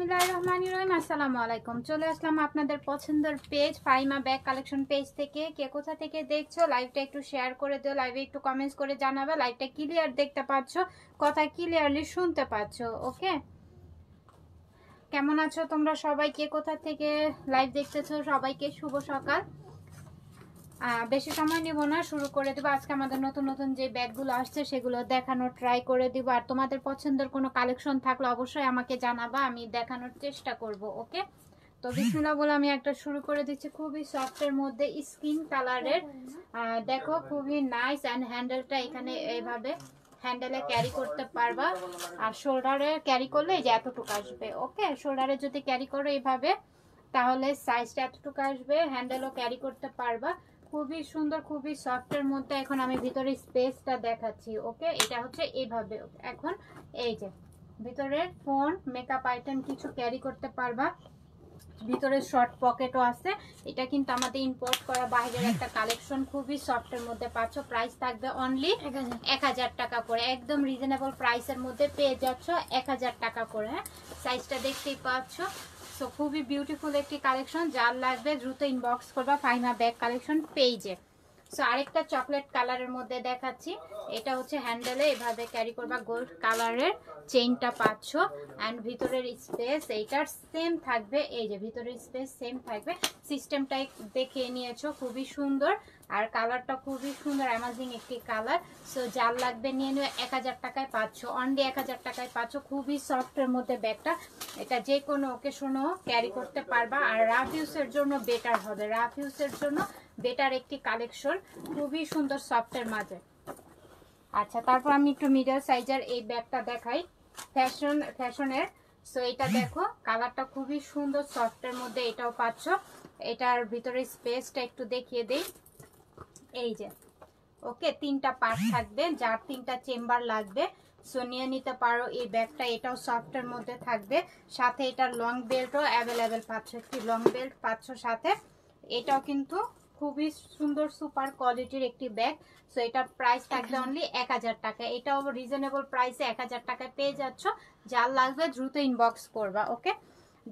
বিসমিল্লাহির রহমানির রহিম। আসসালামু আলাইকুম। চলে আসলাম আপনাদের পছন্দের page Faima bag collection page থেকে। কে কোথা থেকে দেখছো লাইভটা একটু শেয়ার করে দিও, লাইভে একটু কমেন্টস করে জানাবে লাইভটা ক্লিয়ার দেখতে পাচ্ছ, কথা ক্লিয়ারলি শুনতে পাচ্ছ। ওকে, কেমন আছো তোমরা সবাই? কে কোথা থেকে লাইভ দেখতেছো সবাইকে শুভ সকাল। বেশি সময় নিব না, শুরু করে দেবো। আজকে আমাদের নতুন নতুন যে ব্যাগগুলো আসছে সেগুলো দেখানোর ট্রাই করে দিব। আর তোমাদের পছন্দের কোনো কালেকশন থাকলে অবশ্যই আমাকে জানাবা, আমি দেখানোর চেষ্টা করব। ওকে, তো বিসমিল্লাহ বলে আমি একটা শুরু করে দিচ্ছি। খুবই সফটের মধ্যে স্কিন কালারের, দেখো খুবই নাইস। অ্যান্ড হ্যান্ডেলটা এখানে এইভাবে হ্যান্ডেলে ক্যারি করতে পারবা। আর শোল্ডারে ক্যারি করলে এই যে এতটুকু আসবে। ওকে, শোল্ডারে যদি ক্যারি করো এইভাবে তাহলে সাইজটা এতটুকু আসবে। হ্যান্ডেলও ক্যারি করতে পারবা। খুবই সুন্দর, খুবই সফটের মধ্যে। এখন আমি ভিতরে স্পেসটা দেখাচ্ছি। ওকে, এটা হচ্ছে এইভাবে। এখন এই যে ভিতরের ফোন মেকআপ আইটেম কিছু ক্যারি করতে পারবা। ভিতরে শর্ট পকেটও আছে। এটা কিন্তু আমাদের ইম্পোর্ট করা বাইরের একটা কালেকশন, খুবই সফটের মধ্যে পাচ্ছ। প্রাইস থাকবে অনলি 1000 টাকা করে, একদম রিজনেবল প্রাইসের মধ্যে পেয়ে যাচ্ছ 1000 টাকা করে। হ্যাঁ, সাইজটা দেখতেই পাচ্ছ। সো খুবই বিউটিফুল একটি কালেকশন, যার লাগবে দ্রুত ইনবক্স করবা ফাইমা ব্যাগ কালেকশন পেজে। সো আরেকটা চকলেট কালারের মধ্যে দেখাচ্ছি। এটা হচ্ছে হ্যান্ডেলে এভাবে ক্যারি করবা, গোল্ড কালারের চেইনটা পাচ্ছ। অ্যান্ড ভিতরের স্পেস এইটার সেম থাকবে। এই যে ভিতরের স্পেস সেম থাকবে। সিস্টেমটাই দেখে নিয়েছো, খুবই সুন্দর। আর কালারটা খুবই সুন্দর, অ্যামাজিং একটি কালার। সো যার লাগবে নিয়ে নিও, 1000 টাকায় পাচ্ছ, অনলি 1000 টাকায় পাচ্ছ। খুবই সফটের মধ্যে ব্যাগটা, এটা যে কোনো ওকেশনও ক্যারি করতে পারবা। আর রাফ ইউজের জন্য বেটার হবে, রাফ ইউজের জন্য বেটার একটি কালেকশন, খুবই সুন্দর সফটের মাঝে। আচ্ছা, তারপর আমি একটু মিডল সাইজের এই ব্যাগটা দেখাই, ফ্যাশনের। সো এটা দেখো, কালারটা খুবই সুন্দর সফটের মধ্যে, এটাও পাচ্ছ। এটার ভিতরে স্পেসটা একটু দেখিয়ে দেই। এই যে ওকে, 3টা পার্ট থাকবে, যার 3টা চেম্বার লাগবে সো নিয়ে নিতে পারো এই ব্যাগটা। এটাও সফটের মধ্যে থাকবে, সাথে এটার লং বেল্টও অ্যাভেলেবেল পাচ্ছ, একটি লং বেল্ট পাচ্ছ সাথে। এটাও কিন্তু খুবই সুন্দর সুপার কোয়ালিটির একটি ব্যাগ। সো এটার প্রাইস থাকবে অনলি 1000 টাকা। এটাও রিজনেবল প্রাইসে 1000 টাকায় পেয়ে যাচ্ছ। যার লাগবে দ্রুত ইনবক্স করবা। ওকে,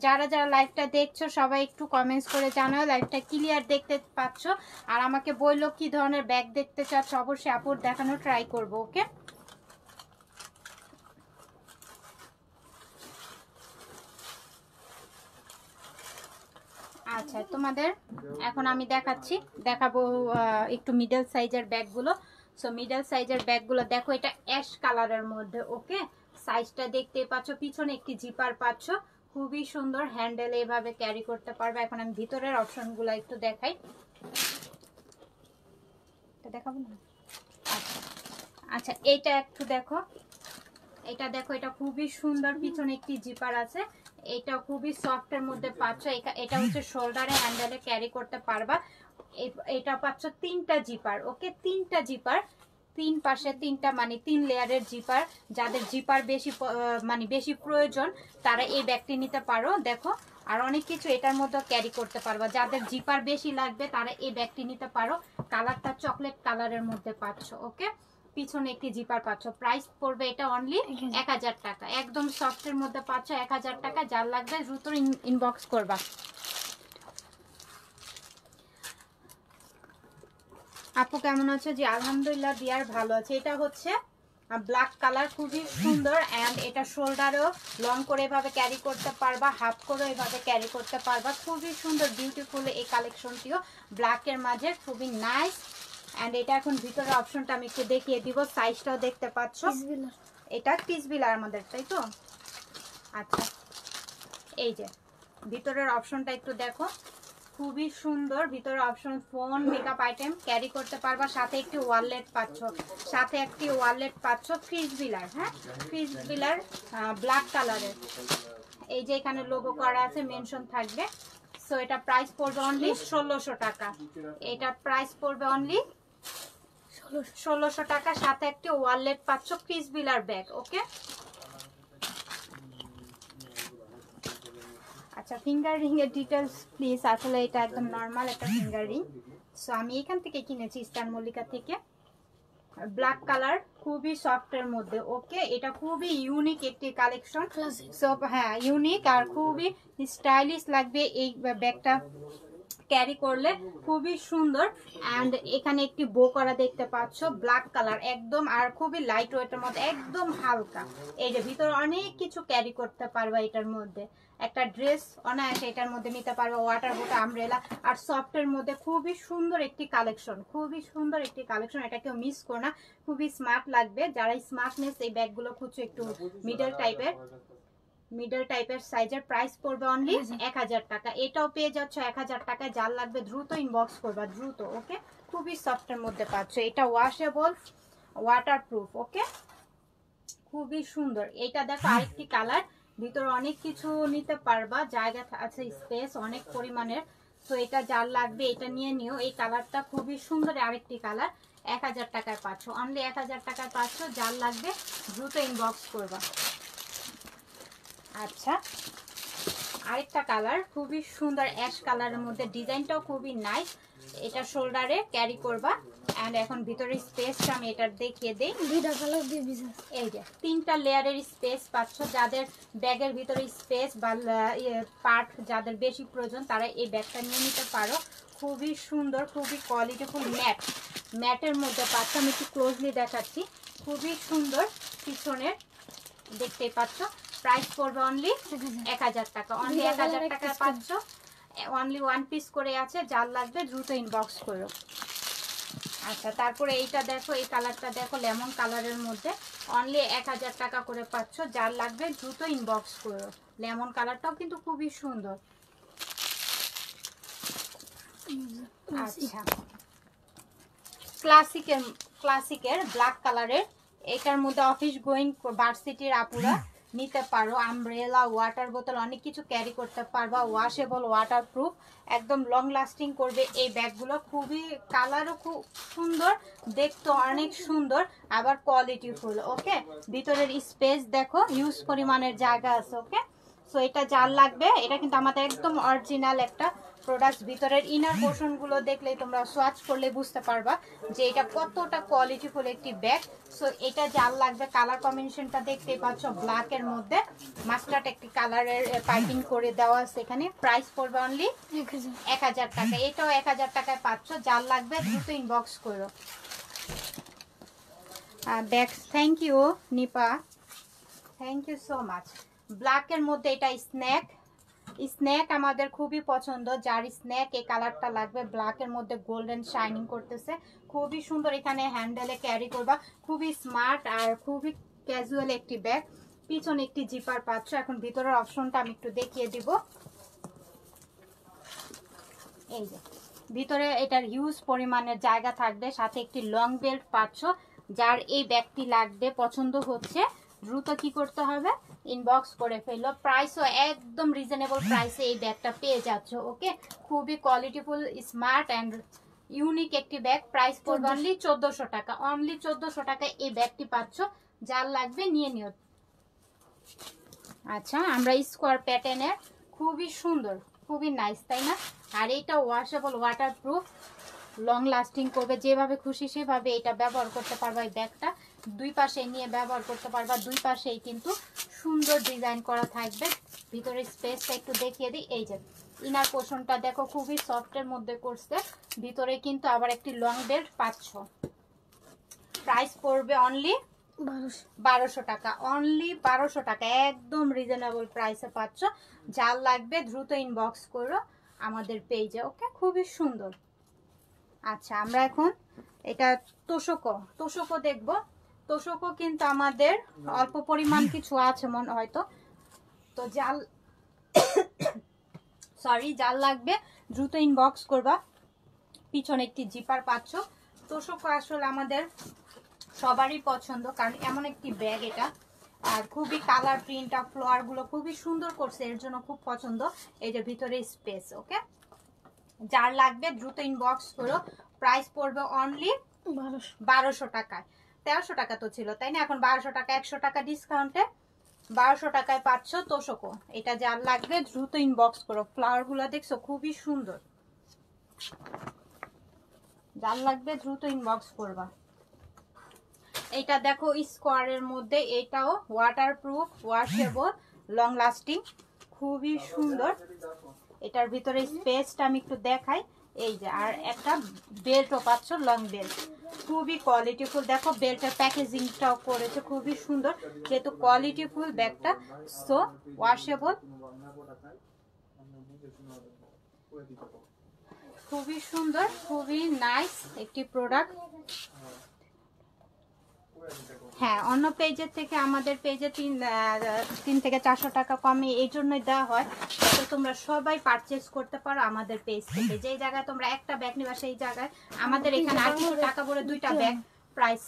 যারা যারা লাইভটা দেখছো সবাই একটু কমেন্টস করে জানাও লাইভটা ক্লিয়ার দেখতে পাচ্ছ। আর আমাকে বললো কি ধরনের ব্যাগ দেখতে চাচ্ছ, অবশ্যই আপুর দেখানো ট্রাই করবো। ওকে, আচ্ছা তোমাদের এখন আমি দেখাবো একটু মিডল সাইজের ব্যাগগুলো। সো মিডল সাইজের ব্যাগগুলো দেখো, এটা অ্যাশ কালারের মধ্যে। ওকে, সাইজটা দেখতে পাচ্ছ, পিছনে একটি জিপার পাচ্ছ, খুবই সুন্দর। হ্যান্ডেল এভাবে ক্যারি করতে পারবে। এখন আমি ভিতরের অপশনগুলো একটু দেখাই, এটা দেখাবো না। আচ্ছা আচ্ছা, এইটা একটু দেখো, এটা দেখো, এটা খুবই সুন্দর। পিছনে একটি জিপার আছে, এটা খুবই সফটের মধ্যে পাচ্ছ। এটা হচ্ছে শোল্ডারে হ্যান্ডেলে ক্যারি করতে পারবা। এটা পাচ্ছ 3টা জিপার। ওকে, 3টা জিপার, 3 পাশে 3টা, মানে 3 লেয়ারের জিপার। যাদের জিপার বেশি মানে বেশি প্রয়োজন তারা এই ব্যাগটি নিতে পারো। দেখো, আর অনেক কিছু এটার মধ্যে ক্যারি করতে পারবা। যাদের জিপার বেশি লাগবে তারা এই ব্যাগটি নিতে পারো। কালারটা চকলেট কালারের মধ্যে পাচ্ছ। ওকে, পিছনে একটি জিপার পাচ্ছ। প্রাইস পড়বে এটা অনলি 1000 টাকা, একদম সফটের মধ্যে পাচ্ছ 1000 টাকা। যার লাগবে দ্রুত ইনবক্স করবা। আপু কেমন আছে? জি আলহামদুলিল্লাহ, দিয়ার ভালো আছে। এটা হচ্ছে ব্ল্যাক কালার, খুবই সুন্দর। অ্যান্ড এটা শোল্ডারেও লং করে এভাবে ক্যারি করতে পারবা, হাফ করে এভাবে ক্যারি করতে পারবা। খুবই সুন্দর বিউটিফুল এই কালেকশনটিও, ব্ল্যাকের মাঝে খুবই নাইস। অ্যান্ড এটা এখন ভিতরের অপশনটা আমি একটু দেখিয়ে দিব। সাইজটাও দেখতে পাচ্ছ, এটা পিসবিলার আমাদের, তাই তো? আচ্ছা, এই যে ভিতরের অপশনটা একটু দেখো, খুবই সুন্দর। ভিতরে option phone makeup item carry করতে পারবা, সাথে একটি ওয়ালেট পাচ্ছ, সাথে একটি ওয়ালেট পাচ্ছ ফিসবিলার। হ্যাঁ, ফিসবিলার ব্ল্যাক কালারের। এই যে এখানে লোগো করা আছে, মেনশন থাকবে। সো এটা প্রাইস পড়বে অনলি 1600 টাকা। এটা প্রাইস পড়বে অনলি 1600 টাকা, সাথে একটি ওয়ালেট পাচ্ছ ফিসবিলার ব্যাগ। ওকে, আচ্ছা ফিঙ্গার রিং এর ডিটেলস প্লিজ। আসলে এটা একদম নরমাল একটা ফিঙ্গার রিং। সো আমি এখান থেকে কিনেছি, ইস্টার্ন মল্লিকা থেকে। ব্ল্যাক কালার, খুবই সফটের মধ্যে। ওকে, এটা খুবই ইউনিক একটি কালেকশন। সো হ্যাঁ, ইউনিক আর খুবই স্টাইলিশ লাগবে এই ব্যাগটা ক্যারি করলে, খুবই সুন্দর। অ্যান্ড এখানে একটি বো করা দেখতে পাচ্ছ, ব্ল্যাক কালার একদম, আর খুবই লাইট ওয়েটের মধ্যে, একদম হালকা। এই যে ভিতরে অনেক কিছু ক্যারি করতে পারবা এটার মধ্যে, একটা ড্রেস অনায়াসে এটার মধ্যে নিতে পারবে, ওয়াটার বোটা, আমব্রেলা, আর সফটের মধ্যে খুবই সুন্দর একটি কালেকশন, খুবই সুন্দর একটি কালেকশন। এটা কেউ মিস করো না, খুবই স্মার্ট লাগবে। যারা স্মার্টনেস এই ব্যাগগুলো খুঁজছো, একটু মিডল টাইপের সাইজের, প্রাইস পড়বে অনলি 1000 টাকা। এটাও পেয়ে যাচ্ছ 1000 টাকায়। যার লাগবে দ্রুত ইনবক্স করবা, দ্রুত। ওকে, খুবই সফটের মধ্যে পাচ্ছ। এটা ওয়াশেবল, ওয়াটারপ্রুফ। ওকে, খুবই সুন্দর। এটা দেখো আরেকটি কালার, ভিতরে অনেক কিছু নিতে পারবা, জায়গা আছে, স্পেস অনেক পরিমাণের। তো এটা যার লাগবে এটা নিয়ে নিও। এই কালারটা খুবই সুন্দর, আরেকটি কালার। 1000 টাকায় পাচ্ছ, অনলি 1000 টাকায় পাচ্ছ। যার লাগবে দ্রুত ইনবক্স করবা। আচ্ছা, আরেকটা কালার খুবই সুন্দর, অ্যাশ কালারের মধ্যে, ডিজাইনটাও খুবই নাইস। এটা শোল্ডারে ক্যারি করবা। এন্ড এখন ভিতরে স্পেসটা আমি এটা দেখিয়ে দেই। এই যে 3টা লেয়ারের স্পেস পাচ্ছ। যাদের ব্যাগের ভিতরে স্পেস বা পার্ট যাদের বেশি প্রয়োজন, তারা এই ব্যাগটা নিয়ে নিতে পারো। খুবই সুন্দর, খুবই কোয়ালিটিফুল, ম্যাটের মধ্যে পাচ্ছ। আমি একটু ক্লোজলি দেখাচ্ছি, খুবই সুন্দর। পিছনের দেখতেই পাচ্ছ। প্রাইস পড়বে অনলি 1000 টাকা, অনলি 1000 টাকায় পাচ্ছ। অনলি 1 পিস করে আছে, যার লাগবে দ্রুত ইনবক্স করো। আচ্ছা, তারপরে এইটা দেখো, এই কালারটা দেখো, লেমন কালারের মধ্যে, অনলি 1000 টাকা করে পাচ্ছ। যার লাগবে দ্রুত ইনবক্স করো। লেমন কালারটাও কিন্তু খুবই সুন্দর। আচ্ছা, ক্লাসিকের ব্ল্যাক কালারের, এটার মধ্যে অফিস গোয়িং ভার্সিটির আপুরা নিতে পারো। আমব্রেলা, ওয়াটার বোতল, অনেক কিছু ক্যারি করতে পারবা। ওয়াশেবল, ওয়াটারপ্রুফ, একদম লং লাস্টিং করবে এই ব্যাগগুলো। খুবই কালারও খুব সুন্দর, দেখতে অনেক সুন্দর, আবার কোয়ালিটিফুল। ওকে, ভিতরের স্পেস দেখো, হিউজ পরিমাণের জায়গা আছে। ওকে, সো এটা যার লাগবে, এটা কিন্তু আমাদের একদম অরিজিনাল একটা প্রোডাক্ট। ভিতরের ইনার পোর্শন গুলো দেখলেই তোমরা সোয়াচ করলে বুঝতে পারবা যে এটা কতটা কোয়ালিটিফুল একটি ব্যাগ। সো এটা যার লাগবে, কালার কম্বিনেশনটা দেখতেই পাচ্ছ, ব্ল্যাক এর মধ্যে মাস্টার্ড একটি কালারের পাইপিং করে দেওয়া আছে এখানে। প্রাইস পড়বে অনলি 1000 টাকা। এটাও 1000 টাকায় পাচ্ছ। যার লাগবে দ্রুত ইনবক্স করো। Bag, thank you Nipa, thank you so much. ব্ল্যাকের মধ্যে এটা স্ন্যাক আমাদের খুবই পছন্দ। যার স্ন্যাক এই কালারটা লাগবে, ব্ল্যাকের মধ্যে গোল্ডেন শাইনিং করতেছে, খুবই সুন্দর। এখানে হ্যান্ডেলে ক্যারি করবা, খুবই স্মার্ট আর খুবই ক্যাজুয়াল একটি ব্যাগ। পিছনে একটি জিপার পাচ্ছ। এখন ভিতরের অপশনটা আমি একটু দেখিয়ে দিব। এই যে ভিতরে এটার হিউজ পরিমাণের জায়গা থাকবে, সাথে একটি লং বেল্ট পাচ্ছ। যার এই ব্যাগটি লাগবে, পছন্দ হচ্ছে, দ্রুত কি করতে হবে, ইনবক্স করে ফেললো। প্রাইসও একদম রিজনেবল প্রাইসে এই ব্যাগটা পেয়ে যাচ্ছ। ওকে, খুবই কোয়ালিটিফুল, স্মার্ট অ্যান্ড ইউনিক একটি ব্যাগ। প্রাইস পড়বে অনলি 1400 টাকা, অনলি 1400 টাকায় এই ব্যাগটি পাচ্ছ। যার লাগবে নিয়ে নিও। আচ্ছা, আমরা স্কোয়ার প্যাটার্নের, খুবই সুন্দর, খুবই নাইস, তাই না? আর এটা ওয়াশেবল, ওয়াটারপ্রুফ, লং লাস্টিং করবে, যেভাবে খুশি সেভাবে এটা ব্যবহার করতে পারবা। এই ব্যাগটা দুই পাশে নিয়ে ব্যবহার করতে পারবা, দুই পাশেই কিন্তু সুন্দর ডিজাইন করা থাকবে। ভিতরে স্পেসটা একটু দেখিয়ে দিই। এই যে ইনার পোর্শনটা দেখো, খুবই সফটের মধ্যে করছে। ভিতরে কিন্তু আবার একটি লং বেল্ট পাচ্ছ। প্রাইস পড়বে অনলি 1200 টাকা, অনলি 1200 টাকা, একদম রিজনেবল প্রাইসে পাচ্ছ। যার লাগবে দ্রুত ইনবক্স করো আমাদের পেজে। ওকে, খুবই সুন্দর। আচ্ছা, আমরা এখন এটা তোষকও দেখবো। তোষকও কিন্তু আমাদের অল্প পরিমাণ কিছু আছে মনে হয়তো। তো যার লাগবে দ্রুত ইনবক্স করবা। পিছনে একটি জিপার পাচ্ছ। তোষক আসলে আমাদের সবারই পছন্দ, কারণ এমন একটি ব্যাগ এটা, আর খুবই কালার প্রিন্ট আর ফ্লোয়ার গুলো খুবই সুন্দর করছে, এর জন্য খুব পছন্দ। এই যে ভিতরে স্পেস। ওকে, যার লাগবে দ্রুত ইনবক্স করো। প্রাইস পড়বে অনলি 1200 টাকায়। 1300 টাকা তো ছিল, তাই না? এখন 1200 টাকা, 100 টাকা ডিসকাউন্টে 1200 টাকায় পাচ্ছ তোষকও। এটা যার লাগবে দ্রুত ইনবক্স করো। ফ্লাওয়ার গুলো দেখছো, খুবই সুন্দর। যার লাগবে দ্রুত ইনবক্স করবা। এটা দেখো স্কোয়ারের মধ্যে, এটাও ওয়াটারপ্রুফ, ওয়াশেবল, লং লাস্টিং, খুবই সুন্দর। এটার ভিতরে স্পেসটা আমি একটু দেখাই, এই যে। আর একটা বেল্টও পাচ্ছ, লং বেল্ট, খুবই কোয়ালিটিফুল। দেখো বেল্টের প্যাকেজিংটাও করেছে খুবই সুন্দর, যেহেতু কোয়ালিটিফুল ব্যাগটা। সো ওয়াশেবল, খুবই সুন্দর, খুবই নাইস একটি প্রোডাক্ট। হ্যাঁ, অন্য পেজের থেকে আমাদের পেজে 3 থেকে 400 টাকা কমে এই জন্যই দেওয়া হয়, যাতে তোমরা সবাই পারচেস করতে পারো আমাদের পেজ থেকে। যেই জায়গায় তোমরা একটা ব্যাগ নিবা সেই জায়গায় আমাদের এখানে 800 টাকা করে 2টা ব্যাগ প্রাইস।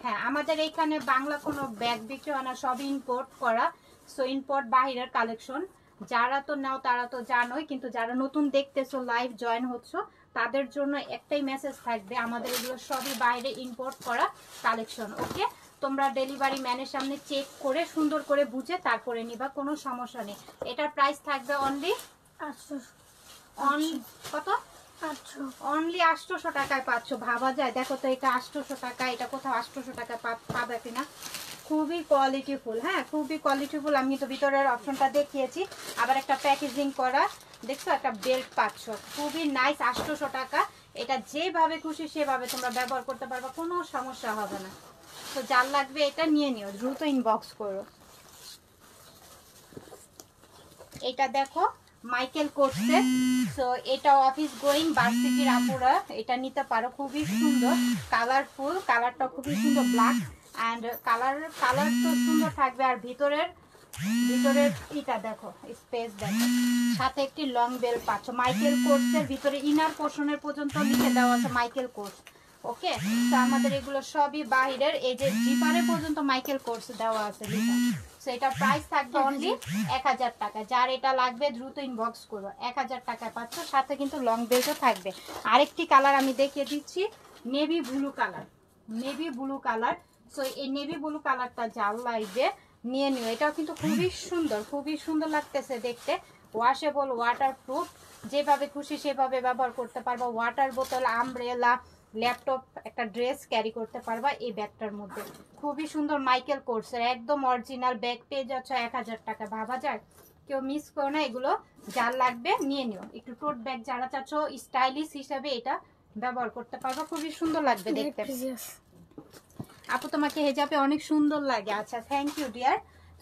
হ্যাঁ, আমাদের এখানে বাংলা কোনো ব্যাগ বিক্রি হয় না, সব ইম্পোর্ট করা। সো ইম্পোর্ট বাহিরের কালেকশন। যারা তো নাও তারা তো জানোই, কিন্তু যারা নতুন দেখতেছো, লাইভ জয়েন হচ্ছো, তাদের জন্য একটাই মেসেজ থাকবে, আমাদের এগুলো সবই বাইরে ইম্পোর্ট করা কালেকশন। ওকে, তোমরা ডেলিভারি ম্যানের সামনে চেক করে সুন্দর করে বুঝে তারপরে নিবা, কোনো সমস্যা নেই। এটার প্রাইস থাকবে অনলি 800। কত? 800। অনলি 800 টাকায় পাচ্ছ, ভাবা যায়? দেখো তো, এটা 800 টাকা, এটা কোথাও 800 টাকায় পাবে কিনা। খুবই কোয়ালিটিফুল, হ্যাঁ খুবই কোয়ালিটিফুল। আমি তো ভিতরের অপশনটা দেখিয়েছি, আবার একটা প্যাকেজিং করা, দেখছো, একটা বেল্ট পাচ্ছ, খুবই নাইস। 800 টাকা, এটা যেভাবে খুশি সেভাবে তোমরা ব্যবহার করতে পারবে, কোনো সমস্যা হবে না। তো যার লাগবে এটা নিয়ে নিও, দ্রুত ইনবক্স করো। এটা দেখো মাইকেল কোর্সের, সো এটা অফিস গোয়িং ভার্সিটির আপুরা এটা নিতে পারো, খুবই সুন্দর, কালারফুল, কালারটা খুবই সুন্দর, ব্ল্যাক অ্যান্ড কালার তো সুন্দর থাকবে। আর ভিতরের এটা দেখো, স্পেস দেখো, সাথে একটি লং বেল্ট পাচ্ছ। মাইকেল কোর্সের ভিতরে ইনার পোর্শনের পর্যন্ত লিখে দেওয়া আছে মাইকেল কোর্স। ওকে, তো আমাদের এগুলো সবই বাহিরের, এই যে জিপারে পর্যন্ত মাইকেল কোর্স দেওয়া আছে লিখা। সো এটা প্রাইস থাকবে অনলি 1000 টাকা। যার এটা লাগবে দ্রুত ইনবক্স করো, 1000 টাকা পাচ্ছ, সাথে কিন্তু লং বেল্টও থাকবে। আরেকটি কালার আমি দেখিয়ে দিচ্ছি, navy blue colour, navy blue colour. So এই নেভি ব্লু কালারটা যার লাগবে নিয়ে নিও, এটাও কিন্তু খুবই সুন্দর, খুবই সুন্দর লাগতেছে দেখতে। ওয়াশেবল, ওয়াটারপ্রুফ, যেভাবে খুশি সেভাবে ব্যবহার করতে পারবা। ওয়াটার বোতল, আমব্রেলা, ল্যাপটপ, একটা ড্রেস ক্যারি করতে পারবা এই ব্যাগটার মধ্যে। খুবই সুন্দর, মাইকেল কোর্সের একদম অরিজিনাল ব্যাগ পেয়ে যাচ্ছ 1000 টাকা, ভাবা যায়? কেউ মিস করো না, এগুলো যার লাগবে নিয়ে নিও। একটু টোট ব্যাগ যারা চাচ্ছ স্টাইলিশ হিসাবে এটা ব্যবহার করতে পারবা, খুবই সুন্দর লাগবে দেখতে। আপু তোমাকে হেজাবে অনেক সুন্দর লাগে। আচ্ছা, থ্যাংক ইউ ডিয়ার।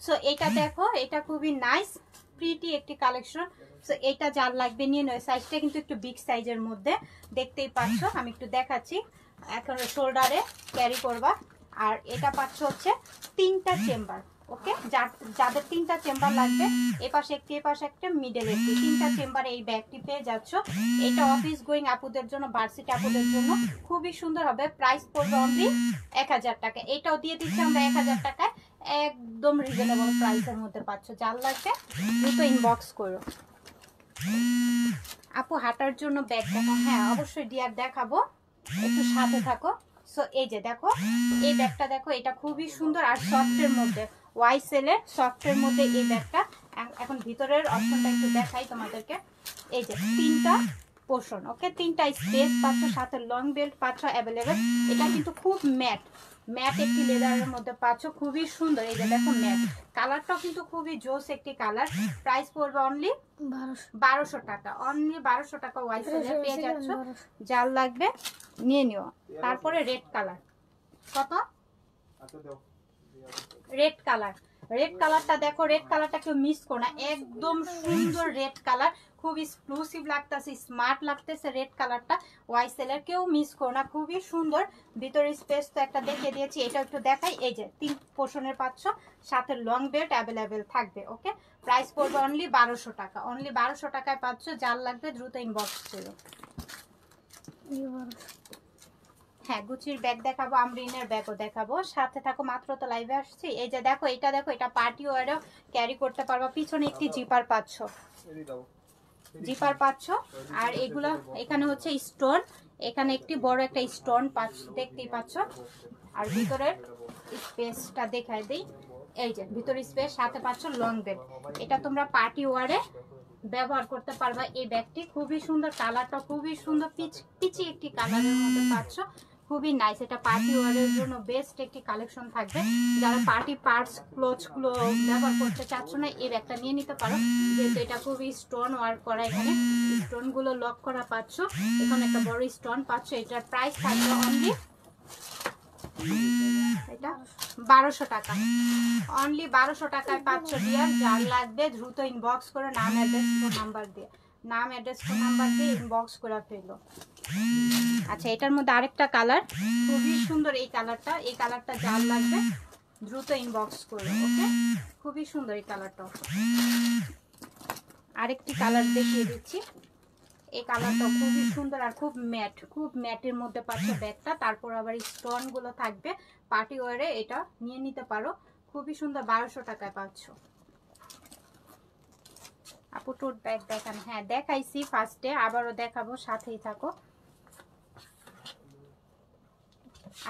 সো এটা দেখো, এটা খুবই নাইস প্রিটি একটি কালেকশন। সো এটা যার লাগবে নিয়ে নয়, সাইজটা কিন্তু একটু বিগ সাইজের মধ্যে, দেখতেই পাচ্ছ। আমি একটু দেখাচ্ছি, এখন শোল্ডারে ক্যারি করবা। আর এটা পাচ্ছ হচ্ছে 3টা চেম্বার। ওকে, যাদের 3টা চেম্বার লাগবে, এপাশে একটি এপাশে একটা, মিডল একটি, 3টা চেম্বারে এই ব্যাগটি পেয়ে যাচ্ছ। এটা অফিস গোয়িং আপুদের জন্য, ভার্সিটি আপুদের জন্য খুবই সুন্দর হবে। প্রাইস পড়বে অনলি 1000 টাকা। এটাও দিয়ে দিচ্ছি আমরা 1000 টাকায়, একদম রিজনেবল প্রাইসের মধ্যে পাচ্ছ। যার লাগবে দ্রুত ইনবক্স করো। আপু হাঁটার জন্য ব্যাগ দেখো। হ্যাঁ অবশ্যই ডিয়ার দেখাবো, একটু সাথে থাকো। সো এই যে দেখো, এই ব্যাগটা দেখো, এটা খুবই সুন্দর আর সফটের মধ্যে, ওয়াইসেলের সফটের মধ্যে এই ব্যাগটা। এখন ভিতরের অপশনটা একটু দেখাই তোমাদেরকে। এই যে 3টা পোর্শন, ওকে, 3টা স্পেস পাচ্ছ, সাথে লং বেল্ট পাচ্ছ অ্যাভেলেবেল। এটা কিন্তু খুব ম্যাট একটি লেদারের মধ্যে পাচ্ছ, খুবই সুন্দর। এই যে দেখো ম্যাট, কালারটাও কিন্তু খুবই জোস একটি কালার। প্রাইস পড়বে অনলি 1200 টাকা, অনলি 1200 টাকা ওয়াইসেলে পেয়ে যাচ্ছ। যার লাগবে নিয়ে নিও। তারপরে রেড কালার, কত? রেড কালার, রেড কালারটা দেখো, রেড কালারটা কেউ মিস করো না, একদম সুন্দর রেড কালার, খুব এক্সক্লুসিভ লাগতেছে, স্মার্ট লাগতেছে রেড কালারটা। ওয়াইসেলের কেউ মিস করো না, খুবই সুন্দর। ভিতরে স্পেস তো একটা দেখিয়ে দিয়েছি, এটা একটু দেখাই। এই যে 3 পোর্শনের পাচ্ছ, সাথে লং বেল্ট অ্যাভেলেবেল থাকবে। ওকে, প্রাইস পড়বে অনলি 1200 টাকা, অনলি 1200 টাকায় পাচ্ছ। যার লাগবে দ্রুত ইনবক্স করো। হ্যাঁ, গুচির ব্যাগ দেখাবো, আমরিনের ব্যাগও দেখাবো, সাথে থাকো। মাত্র তো লাইভে আসছি। এই যে দেখো, এটা দেখো, এটা পার্টি ওয়ারও ক্যারি করতে পারবা। পিছনে একটি জিপার পাচ্ছ, জিপার পাচ্ছ। আর এগুলো এখানে হচ্ছে স্টোন, এখানে একটি বড় একটা স্টোন পাচ্ছ, দেখতেই পাচ্ছ। আর ভিতরের স্পেসটা দেখাই দেই, এই যে ভিতরে স্পেস, সাথে পাচ্ছ লং বেল্ট। এটা তোমরা পার্টি ওয়ারে ব্যবহার করতে পারবা। এই ব্যাগটি খুবই সুন্দর, কালারটা খুবই সুন্দর, পিচি একটি কালারের মধ্যে পাচ্ছ, খুবই নাইস। এটা পার্টি ওয়ারের জন্য বেস্ট একটি কালেকশন থাকবে। যারা পার্টি পার্টস ক্লোথসগুলো ব্যবহার করতে চাচ্ছ না, এই ব্যাগটা নিয়ে নিতে পারো, যেহেতু এটা খুবই স্টোন ওয়ার্ক করা। এখানে স্টোনগুলো লক করা পাচ্ছ, এখানে একটা বড় স্টোন পাচ্ছ। এটার প্রাইস থাকবে অনলি এটা 1200 টাকা, অনলি 1200 টাকায় পাচ্ছ ডিয়ার। যার লাগবে দ্রুত ইনবক্স করে নাম অ্যাড্রেস ফোন নাম্বার দিয়ে, নাম অ্যাড্রেস ফোন নাম্বার দিয়ে ইনবক্স করে ফেলো। আচ্ছা, এটার মধ্যে আরেকটা কালার খুবই সুন্দর, এই কালারটা, এই কালারটা যার লাগবে দ্রুত ইনবক্স করো। ওকে, খুবই সুন্দর এই কালারটা। আরেকটি কালার দেখিয়ে দিচ্ছি, এই কালারটা খুবই সুন্দর আর খুব ম্যাট, খুব ম্যাটের মধ্যে পাচ্ছ ব্যাগটা। তারপর আবার স্টোন গুলো থাকবে, পার্টি ওয়ারে এটা নিয়ে নিতে পারো, খুবই সুন্দর। 1200 টাকায় পাচ্ছ। আপু টোট ব্যাগ দেখান। হ্যাঁ দেখাইছি ফার্স্টে, আবারও দেখাবো, সাথেই থাকো।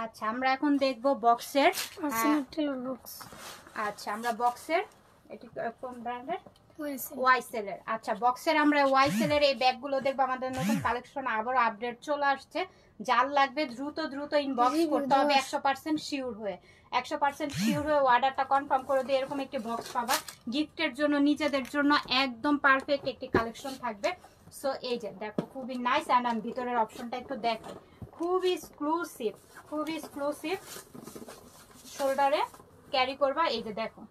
আচ্ছা, আমরা এখন দেখবো বক্সের। আচ্ছা, আমরা বক্সের, এটি কোন ব্র্যান্ডের? ওয়াইসেল এর। আচ্ছা, বক্সের আমরা ওয়াইসেল এর এই ব্যাগগুলো দেখবো। আমাদের নতুন কালেকশন আবার আপডেট চলে আসছে। যার লাগবে দ্রুত দ্রুত ইনবক্স করতে হবে, 100% শিওর হয়ে, 100% শিওর হয়ে অর্ডারটা কনফার্ম করে দিয়ে এরকম একটি বক্স পাবা। গিফটের জন্য, নিজেদের জন্য একদম পারফেক্ট একটি কালেকশন থাকবে। সো এই যে দেখো, খুবই নাইস। অ্যান্ড আমি ভিতরের অপশনটা একটু দেখো, খুবই এক্সক্লুসিভ, খুবই এক্সক্লুসিভ। শোল্ডারে ক্যারি করবা। এই যে দেখো,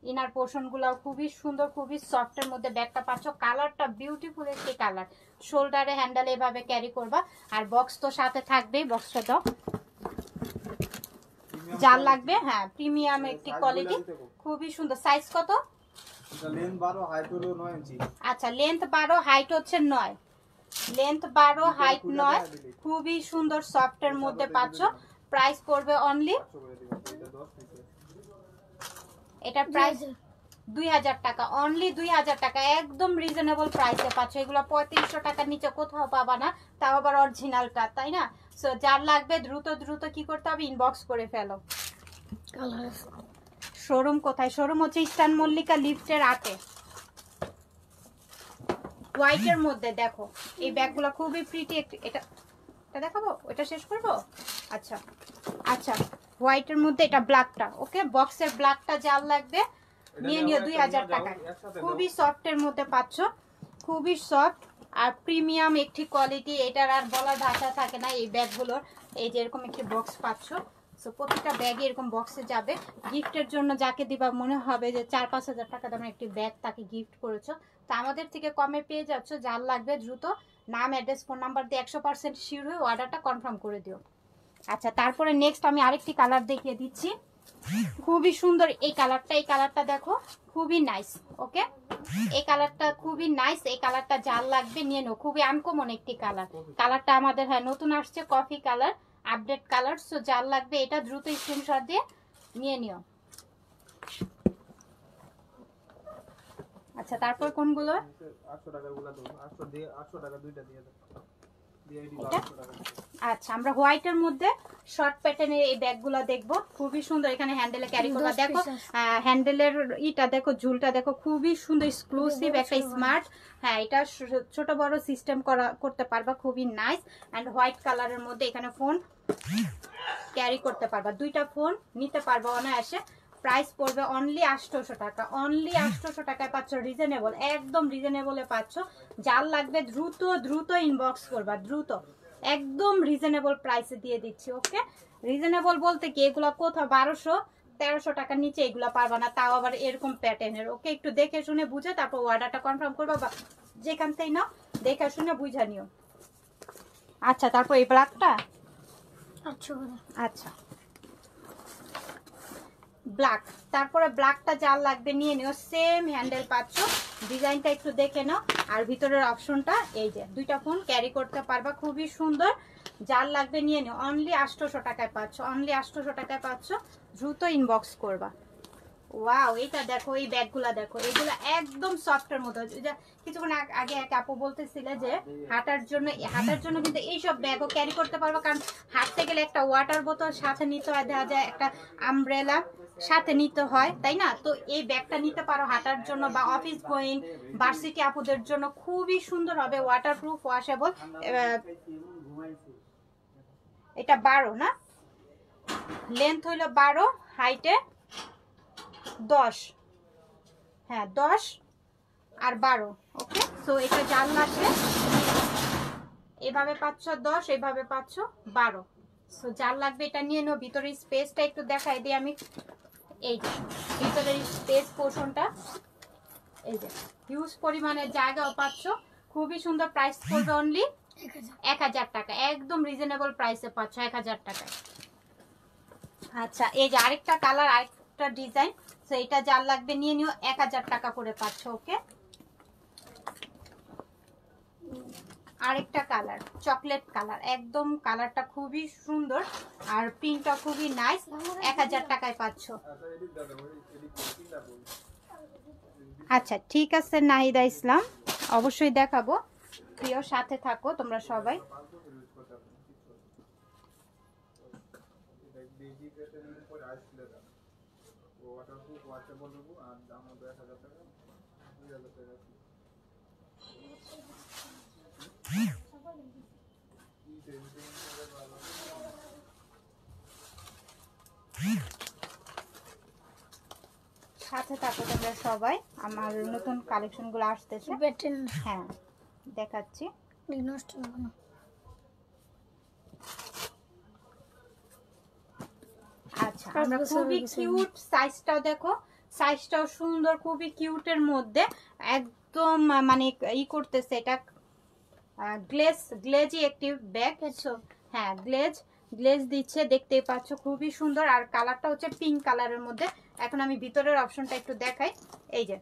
ইনার পোর্শন গুলো খুবই সুন্দর, খুবই সফট এর মধ্যে ব্যাগটা পাচ্ছ। কালারটা বিউটিফুল একটি কালার। শোল্ডারে হ্যান্ডেল এভাবে ক্যারি করবা। আর বক্স তো সাথে থাকবেই, বক্সটা দাও যার লাগবে। হ্যাঁ, প্রিমিয়াম একটি কোয়ালিটি, খুবই সুন্দর। সাইজ কত? লেন্থ 12, হাইট হলো 9 ইঞ্চি। আচ্ছা, লেন্থ 12, হাইট হচ্ছে 9, লেন্থ 12, হাইট 9, খুবই সুন্দর সফট এর মধ্যে পাচ্ছ। প্রাইস পড়বে অনলি, এটা প্রাইস 2000 টাকা, অনলি 2000 টাকা, একদম রিজনেবল প্রাইসে পাচ্ছ। এগুলো 3500 টাকার নিচে কোথাও পাবা না, তাও আবার অরিজিনালটা, তাই না? সো যার লাগবে দ্রুত দ্রুত কি করতে হবে, ইনবক্স করে ফেলো। শোরুম কোথায়? শোরুম হচ্ছে ইস্টার্ন মল্লিকা লিফটের 8-এ। হোয়াইটের মধ্যে দেখো, এই ব্যাগগুলো খুবই প্রিটি। এটা দেখাবো, এটা শেষ করবো। আচ্ছা আচ্ছা, হোয়াইটের মধ্যে এটা ব্ল্যাকটা। ওকে, বক্সের ব্ল্যাকটা যার লাগবে নিয়ে নিও 2000 টাকায়। খুবই সফটের মধ্যে পাচ্ছ, খুবই সফট আর প্রিমিয়াম একটি কোয়ালিটি। এটার আর বলার ভাষা থাকে না এই ব্যাগগুলোর। এই যে এরকম একটি বক্স পাচ্ছ। সো প্রতিটা ব্যাগে এরকম বক্সে যাবে। গিফটের জন্য যাকে দিবা মনে হবে যে 4-5 হাজার টাকা দামের একটি ব্যাগ তাকে গিফট করেছো, তো আমাদের থেকে কমে পেয়ে যাচ্ছ। যার লাগবে দ্রুত নাম অ্যাড্রেস ফোন নাম্বার দিয়ে 100% শিওর হয়ে অর্ডারটা কনফার্ম করে দিও। আচ্ছা, তারপরে নেক্সট আমি আরেকটি কালার দেখিয়ে দিচ্ছি, খুবই সুন্দর এই কালারটা। এই কালারটা দেখো, খুবই নাইস। ওকে, এই কালারটা খুবই নাইস। এই কালারটা যার লাগবে নিয়ে নাও, খুবই আনকমন একটি কালার। কালারটা আমাদের হ্যাঁ নতুন আসছে, coffee colour, update colour. So যার লাগবে এটা দ্রুত স্ক্রিনশট দিয়ে নিয়ে নিও। আচ্ছা, তারপর কোনগুলো? 800 টাকা গুলো দাও, 800 দিয়ে 800 টাকা দুইটা দিয়ে দাও। আচ্ছা, আমরা হোয়াইটের মধ্যে শর্ট প্যাটার্নের এই ব্যাগগুলো দেখবো, খুবই সুন্দর। এখানে হ্যান্ডেলে ক্যারি করবা। দেখো হ্যান্ডেলের ইটা দেখো, ঝুলটা দেখো, খুবই সুন্দর এক্সক্লুসিভ একটা স্মার্ট। হ্যাঁ, এটা ছোট বড় সিস্টেম করতে পারবা, খুবই নাইস। এন্ড হোয়াইট কালারের মধ্যে এখানে ফোন ক্যারি করতে পারবা, দুইটা ফোন নিতে পারবা অনায়াসে। প্রাইস পড়বে অনলি 800 টাকা, অনলি 800 টাকায় পাচ্ছ। রিজনেবল, একদম রিজনেবলে পাচ্ছ। যার লাগবে দ্রুত দ্রুত ইনবক্স করবা, দ্রুত, একদম রিজনেবল প্রাইসে দিয়ে দিচ্ছি। ওকে, রিজনেবল বলতে কি এগুলো কোথাও 1200-1300 টাকার নিচে এগুলো পারবা না, তাও আবার এরকম প্যাটার্নের। ওকে, একটু দেখে শুনে বুঝে তারপর অর্ডারটা কনফার্ম করবা, বা যেখান থেকে নাও দেখে শুনে বুঝা নিও। আচ্ছা, তারপর এই ব্ল্যাকটা। আচ্ছা, ব্ল্যাক, তারপরে ব্ল্যাকটা যার লাগবে নিয়ে নিও। সেম হ্যান্ডেল পাচ্ছ, ডিজাইনটা একটু দেখে নাও। আর ভিতরের অপশনটা এই যে, দুইটা ফোন ক্যারি করতে পারবা, খুবই সুন্দর। যার লাগবে নিয়ে নিও, অনলি 800 টাকায় পাচ্ছ, অনলি 800 টাকায় পাচ্ছ। দ্রুত ইনবক্স করবা। ওয়াও, এটা দেখো, এই ব্যাগগুলা দেখো, এগুলা একদম সফটের মতো। কিছুক্ষণ আগে এক আপু বলতেছিলে যে হাঁটার জন্য কিন্তু এইসব ব্যাগও ক্যারি করতে পারবো, কারণ হাঁটতে গেলে একটা ওয়াটার বোতল সাথে নিতে হয়, দেখা যায় একটা আমব্রেলা সাথে নিতে হয়, তাই না? তো এই ব্যাগটা নিতে পারো হাঁটার জন্য বা অফিস গোয়িং ভার্সিটি আপুদের জন্য, খুবই সুন্দর হবে, ওয়াটারপ্রুফ, ওয়াশেবল। এটা 12 না, লেন্থ হইলো 12, হাইটে 10, হ্যাঁ 10 আর 12। ওকে, সো এটা যার লাগবে এভাবে পাচ্ছ 10, এভাবে পাচ্ছ 12। সো যার লাগবে এটা নিয়ে নাও। ভিতরের স্পেসটা একটু দেখাই দিই আমি। এই যে ভিতরের স্পেস পোর্শনটা, এই যে হিউজ পরিমাণের জায়গাও পাচ্ছ। খুবই সুন্দর। প্রাইস পড়বে অনলি 1000 টাকা। একদম রিজনেবল প্রাইসে পাচ্ছ 1000 টাকায়। আচ্ছা, এই যে আরেকটা কালার, আরেকটা ডিজাইন। সো এটা যার লাগবে নিয়ে নিও, 1000 টাকা করে পাচ্ছ। ওকে, আরেকটা কালার চকলেট কালার, একদম কালারটা খুবই সুন্দর আর প্রিন্টটা খুবই নাইস। 1000 টাকায় পাচ্ছ। আচ্ছা ঠিক আছে নাহিদা ইসলাম, অবশ্যই দেখাবো। প্রিয় সাথে থাকো তোমরা সবাই। সাথে থাকো তোমরা সবাই, আমার নতুন কালেকশন গুলো আসতেছে। হ্যাঁ দেখাচ্ছি। আচ্ছা, আমরা খুবই কিউট, সাইজটাও দেখো, সাইজটাও সুন্দর, খুবই কিউটের মধ্যে একদম মানে ই করতেছে। এটা গ্লেজি একটি ব্যাগ। হ্যাঁ গ্লেজ দিচ্ছে, দেখতেই পাচ্ছ খুবই সুন্দর। আর কালারটা হচ্ছে পিঙ্ক কালারের মধ্যে। এখন আমি ভিতরের অপশনটা একটু দেখাই। এই যে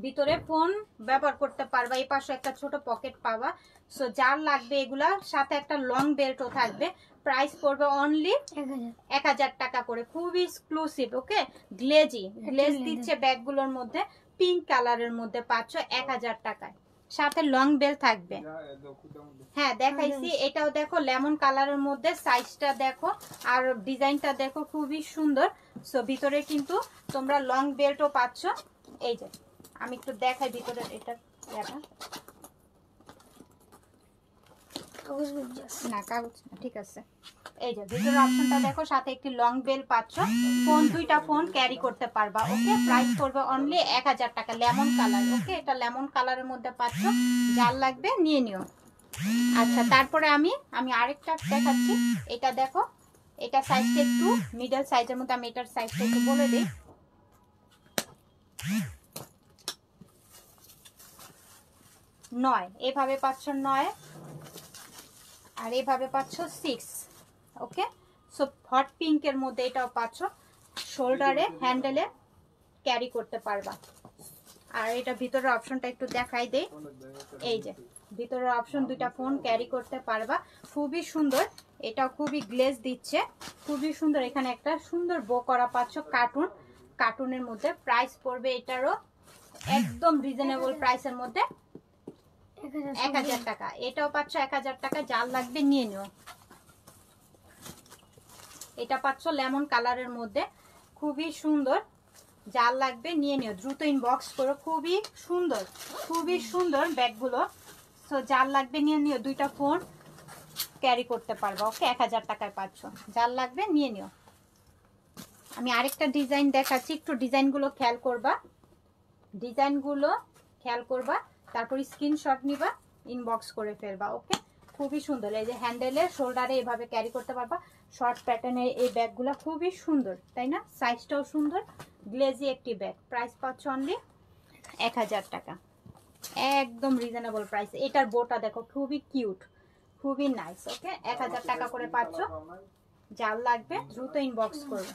ভিতরে ফোন ব্যবহার করতে পারবা, এই পাশে একটা ছোট পকেট পাবা। সো যার লাগবে এগুলা, সাথে একটা লং বেল্টও থাকবে। প্রাইস পড়বে অনলি 1000 টাকা করে। খুবই এক্সক্লুসিভ। ওকে, গ্লেজ দিচ্ছে ব্যাগগুলোর মধ্যে, পিঙ্ক কালারের মধ্যে পাচ্ছ 1000 টাকায়। সাথে লং বেল থাকবে। হ্যাঁ দেখাইছি, এটাও দেখো লেমন কালারের মধ্যে, সাইজটা দেখো আর ডিজাইনটা দেখো খুবই সুন্দর। সো ভিতরে কিন্তু তোমরা লং বেল্টও পাচ্ছ। এই যে আমি একটু দেখাই ভিতরে, এটা না কাগজ না, ঠিক আছে। এই যে ভিতরের অপশনটা দেখো, সাথে একটি লং বেল পাচ্ছ। ফোন, দুইটা ফোন ক্যারি করতে পারবা। ওকে, প্রাইস পড়বে অনলি 1000 টাকা। Lemon colour. ওকে, এটা লেমন কালারের মধ্যে পাচ্ছ, যার লাগবে নিয়ে নিও। আচ্ছা, তারপরে আমি আরেকটা দেখাচ্ছি। এটা দেখো, এটা সাইজটা একটু মিডল সাইজের মধ্যে। আমি এটার সাইজটা একটু বলে দিই। 9 এভাবে পাচ্ছ 9, আর এভাবে পাচ্ছ 6। ওকে, সো হট পিঙ্কের মধ্যে এটাও পাচ্ছ। শোল্ডারে, হ্যান্ডেলে ক্যারি করতে পারবা। আর এটা ভিতরের অপশনটা একটু দেখাই দেই। এই যে ভিতরের অপশন, দুইটা ফোন ক্যারি করতে পারবা। খুবই সুন্দর, এটাও খুবই গ্লেজ দিচ্ছে, খুবই সুন্দর। এখানে একটা সুন্দর বো করা পাচ্ছ, কার্টুনের মধ্যে। প্রাইস পড়বে এটারও একদম রিজনেবল প্রাইসের মধ্যে 1000 টাকা। এটাও পাচ্ছ 1000 টাকা। যার লাগবে নিয়ে নিও। এটা পাচ্ছ লেমন কালারের মধ্যে, খুবই সুন্দর। যার লাগবে নিয়ে নিও, দ্রুত ইনবক্স করো। খুবই সুন্দর ব্যাগগুলো। সো যার লাগবে নিয়ে নিও, দুইটা ফোন ক্যারি করতে পারবা। ওকে, 1000 টাকায় পাচ্ছ। যার লাগবে নিয়ে নিও। আমি আরেকটা ডিজাইন দেখাচ্ছি, একটু ডিজাইনগুলো খেয়াল করবা, তারপর স্ক্রিনশট নিবা, ইনবক্স করে ফেলবা। ওকে, খুবই সুন্দর। এই যে হ্যান্ডেলে, শোল্ডারে এভাবে ক্যারি করতে পারবা। শর্ট প্যাটার্নের এই ব্যাগগুলো খুবই সুন্দর, তাই না? সাইজটাও সুন্দর, গ্লেজি একটি ব্যাগ। প্রাইস পাচ্ছ অনলি 1000 টাকা, একদম রিজনেবল প্রাইস। এটার বোটা দেখো, খুবই কিউট, খুবই নাইস। ওকে, 1000 টাকা করে পাচ্ছ। যার লাগবে দ্রুত ইনবক্স করবে।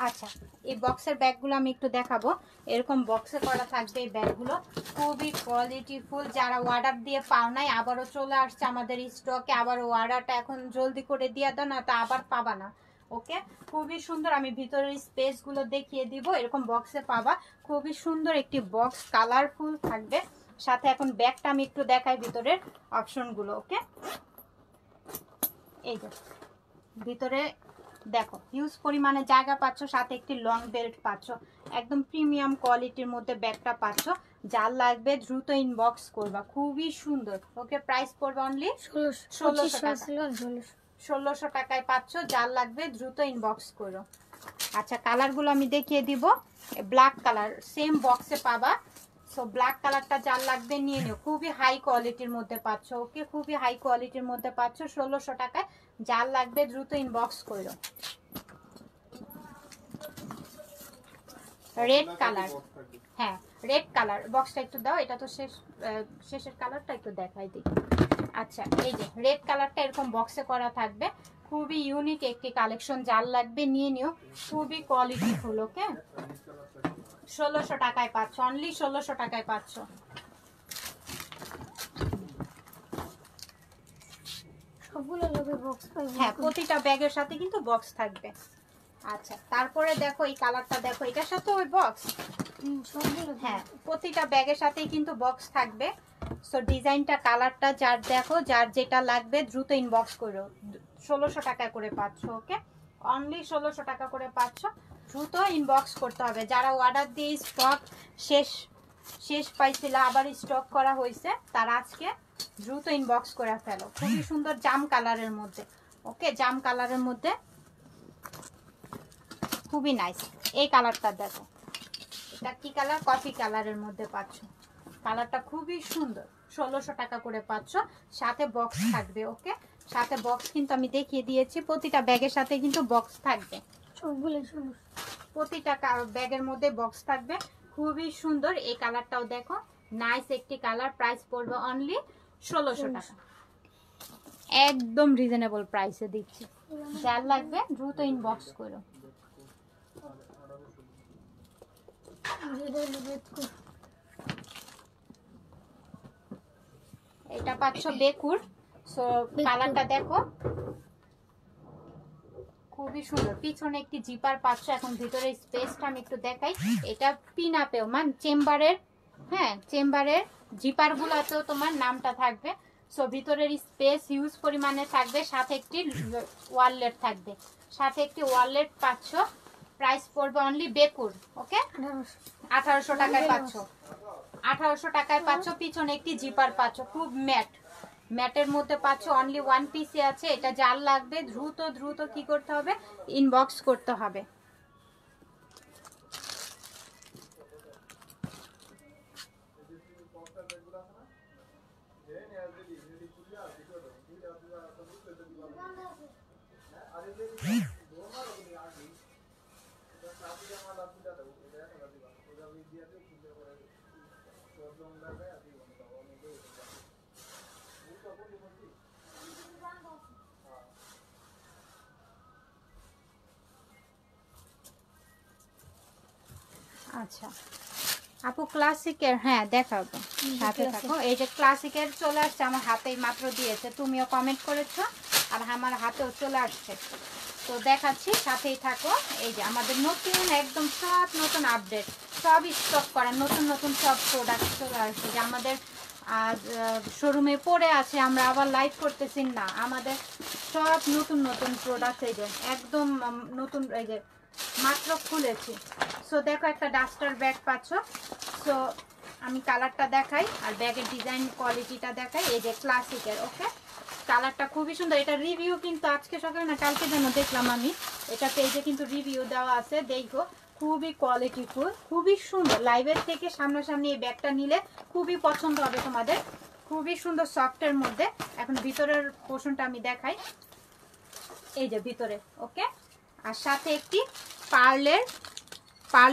আচ্ছা, এই বক্সের ব্যাগগুলো আমি একটু দেখাবো। এরকম বক্সে করা থাকবে এই ব্যাগগুলো, খুবই কোয়ালিটিফুল। যারা অর্ডার দিয়ে পাও নাই, আবারও চলে আসছে আমাদের স্টকে। আবার অর্ডারটা এখন জলদি করে দিয়ে দাও, না তো আবার পাবা না। ওকে, খুবই সুন্দর। আমি ভিতরের স্পেসগুলো দেখিয়ে দিব। এরকম বক্সে পাবা, খুবই সুন্দর একটি বক্স, কালারফুল থাকবে। সাথে এখন ব্যাগটা আমি একটু দেখাই ভিতরের অপশনগুলো। ওকে, এই যে ভিতরে দেখো হিউজ পরিমাণে জায়গা পাচ্ছ, সাথে একটি লং বেল্ট পাচ্ছ, একদম প্রিমিয়াম কোয়ালিটির মধ্যে ব্যাগটা পাচ্ছ। যার লাগবে দ্রুত ইনবক্স করবা, খুবই সুন্দর। ওকে, প্রাইস পড়বে অনলি 1600 টাকায় পাচ্ছ। যার লাগবে দ্রুত ইনবক্স করো। আচ্ছা, কালারগুলো আমি দেখিয়ে দিব। ব্ল্যাক কালার সেম বক্সে পাবা। সো ব্ল্যাক কালারটা যার লাগবে নিয়ে নিও, খুবই হাই কোয়ালিটির মধ্যে পাচ্ছ। ওকে, খুবই হাই কোয়ালিটির মধ্যে পাচ্ছ 1600 টাকায়। যার লাগবে দ্রুত ইনবক্স করো। রেড কালার, হ্যাঁ রেড কালার বক্সটা একটু দাও, এটা তো শেষের কালারটা একটু দেখাই দিই। আচ্ছা, এই যে রেড কালারটা এরকম বক্সে করা থাকবে, খুবই ইউনিক একটি কালেকশন। যার লাগবে নিয়ে নিও, খুবই কোয়ালিটিফুল। ওকে, 1600 টাকায় পাচ্ছ, অনলি 1600 টাকায় পাচ্ছ। হ্যাঁ, প্রতিটা ব্যাগের সাথে কিন্তু বক্স থাকবে। আচ্ছা, তারপরে দেখো এই কালারটা দেখো, এটার সাথে ওই বক্স, হ্যাঁ প্রতিটা ব্যাগের সাথেই কিন্তু বক্স থাকবে। সো ডিজাইনটা কালারটা যার দেখো, যার যেটা লাগবে দ্রুত ইনবক্স করো। 1600 টাকা করে পাচ্ছ। ওকে, অনলি 1600 টাকা করে পাচ্ছ, দ্রুত ইনবক্স করতে হবে। যারা অর্ডার দিয়ে স্টক শেষ পাইছিল, আবার স্টক করা হয়েছে, তারা আজকে দ্রুত ইনবক্স করে ফেলো। খুবই সুন্দর জাম কালারের মধ্যে। ওকে, জাম কালারের মধ্যে খুবই নাইস। এই কালারটা দেখো, এটা কি কালার? কফি কালারের মধ্যে পাচ্ছ। কালারটা খুবই সুন্দর, 1600 টাকা করে পাচ্ছ, সাথে বক্স থাকবে। ওকে, সাথে বক্স কিন্তু আমি দেখিয়ে দিয়েছি, প্রতিটা ব্যাগের সাথে কিন্তু বক্স থাকবে। প্রতিটা ব্যাগের মধ্যে বক্স থাকবে, খুবই সুন্দর। এই কালারটাও দেখো, নাইস একটি কালার। প্রাইস পড়বে অনলি 1600 টাকা, একদম রিজনেবল প্রাইসে দিচ্ছি। যার লাগবে দ্রুত ইনবক্স করো। এটা পাচ্ছ বেকুর। সো কালারটা দেখো, খুবই সুন্দর। পিছনে একটি জিপার পাচ্ছ। এখন ভিতরে স্পেসটা আমি একটু দেখাই। এটা পিন আপেও চেম্বারের, হ্যাঁ চেম্বারের জিপার গুলাতেও তোমার নামটা থাকবে। সো ভিতরের স্পেস হিউজ পরিমাণে থাকবে, সাথে একটি ওয়ালেট থাকবে, সাথে একটি ওয়ালেট পাচ্ছ। প্রাইস পড়বে অনলি বেকুর। ওকে, 1800 টাকায় পাচ্ছ, 1800 টাকায় পাচ্ছ। পিছনে একটি জিপার পাচ্ছ, খুব ম্যাটের মধ্যে পাচ্ছ। অনলি ওয়ান পিসে আছে। এটা যার লাগবে দ্রুত কি করতে হবে? ইনবক্স করতে হবে। আচ্ছা আপু, ক্লাসিকের, হ্যাঁ দেখাবো, সাথে থাকো। এই যে ক্লাসিকের চলে আসছে আমার হাতেই মাত্র দিয়েছে, তুমিও কমেন্ট করেছো আর আমার হাতেও চলে আসছে। তো দেখাচ্ছি, সাথেই থাকো। এই যে আমাদের নতুন একদম সব নতুন আপডেট, সব স্টক করা নতুন সব প্রোডাক্ট চলে আসছে, যে আমাদের শোরুমে পড়ে আছে, আমরা আবার লাইভ করতেছি না। আমাদের সব নতুন প্রোডাক্ট, এই যে একদম নতুন, এই যে মাত্র খুলেছি। সো দেখো, একটা ডাস্টার ব্যাগ পাচ্ছ। সো আমি কালারটা দেখাই আর ব্যাগের ডিজাইন কোয়ালিটিটা দেখাই। এই যে ক্লাসিকের। ওকে, কালারটা খুবই সুন্দর। এটা রিভিউ কিন্তু আজকে সকালে না কালকে যেন দেখলাম আমি, এটা পেজে কিন্তু রিভিউ দেওয়া আছে, দেখো খুবই কোয়ালিটিফুল, খুবই সুন্দর। লাইভের থেকে সামনাসামনি এই ব্যাগটা নিলে খুবই পছন্দ হবে তোমাদের, খুবই সুন্দর সফটের মধ্যে। এখন ভিতরের পোর্শনটা আমি দেখাই। এই যে ভিতরে। ওকে, আর সাথে একটি পার্ল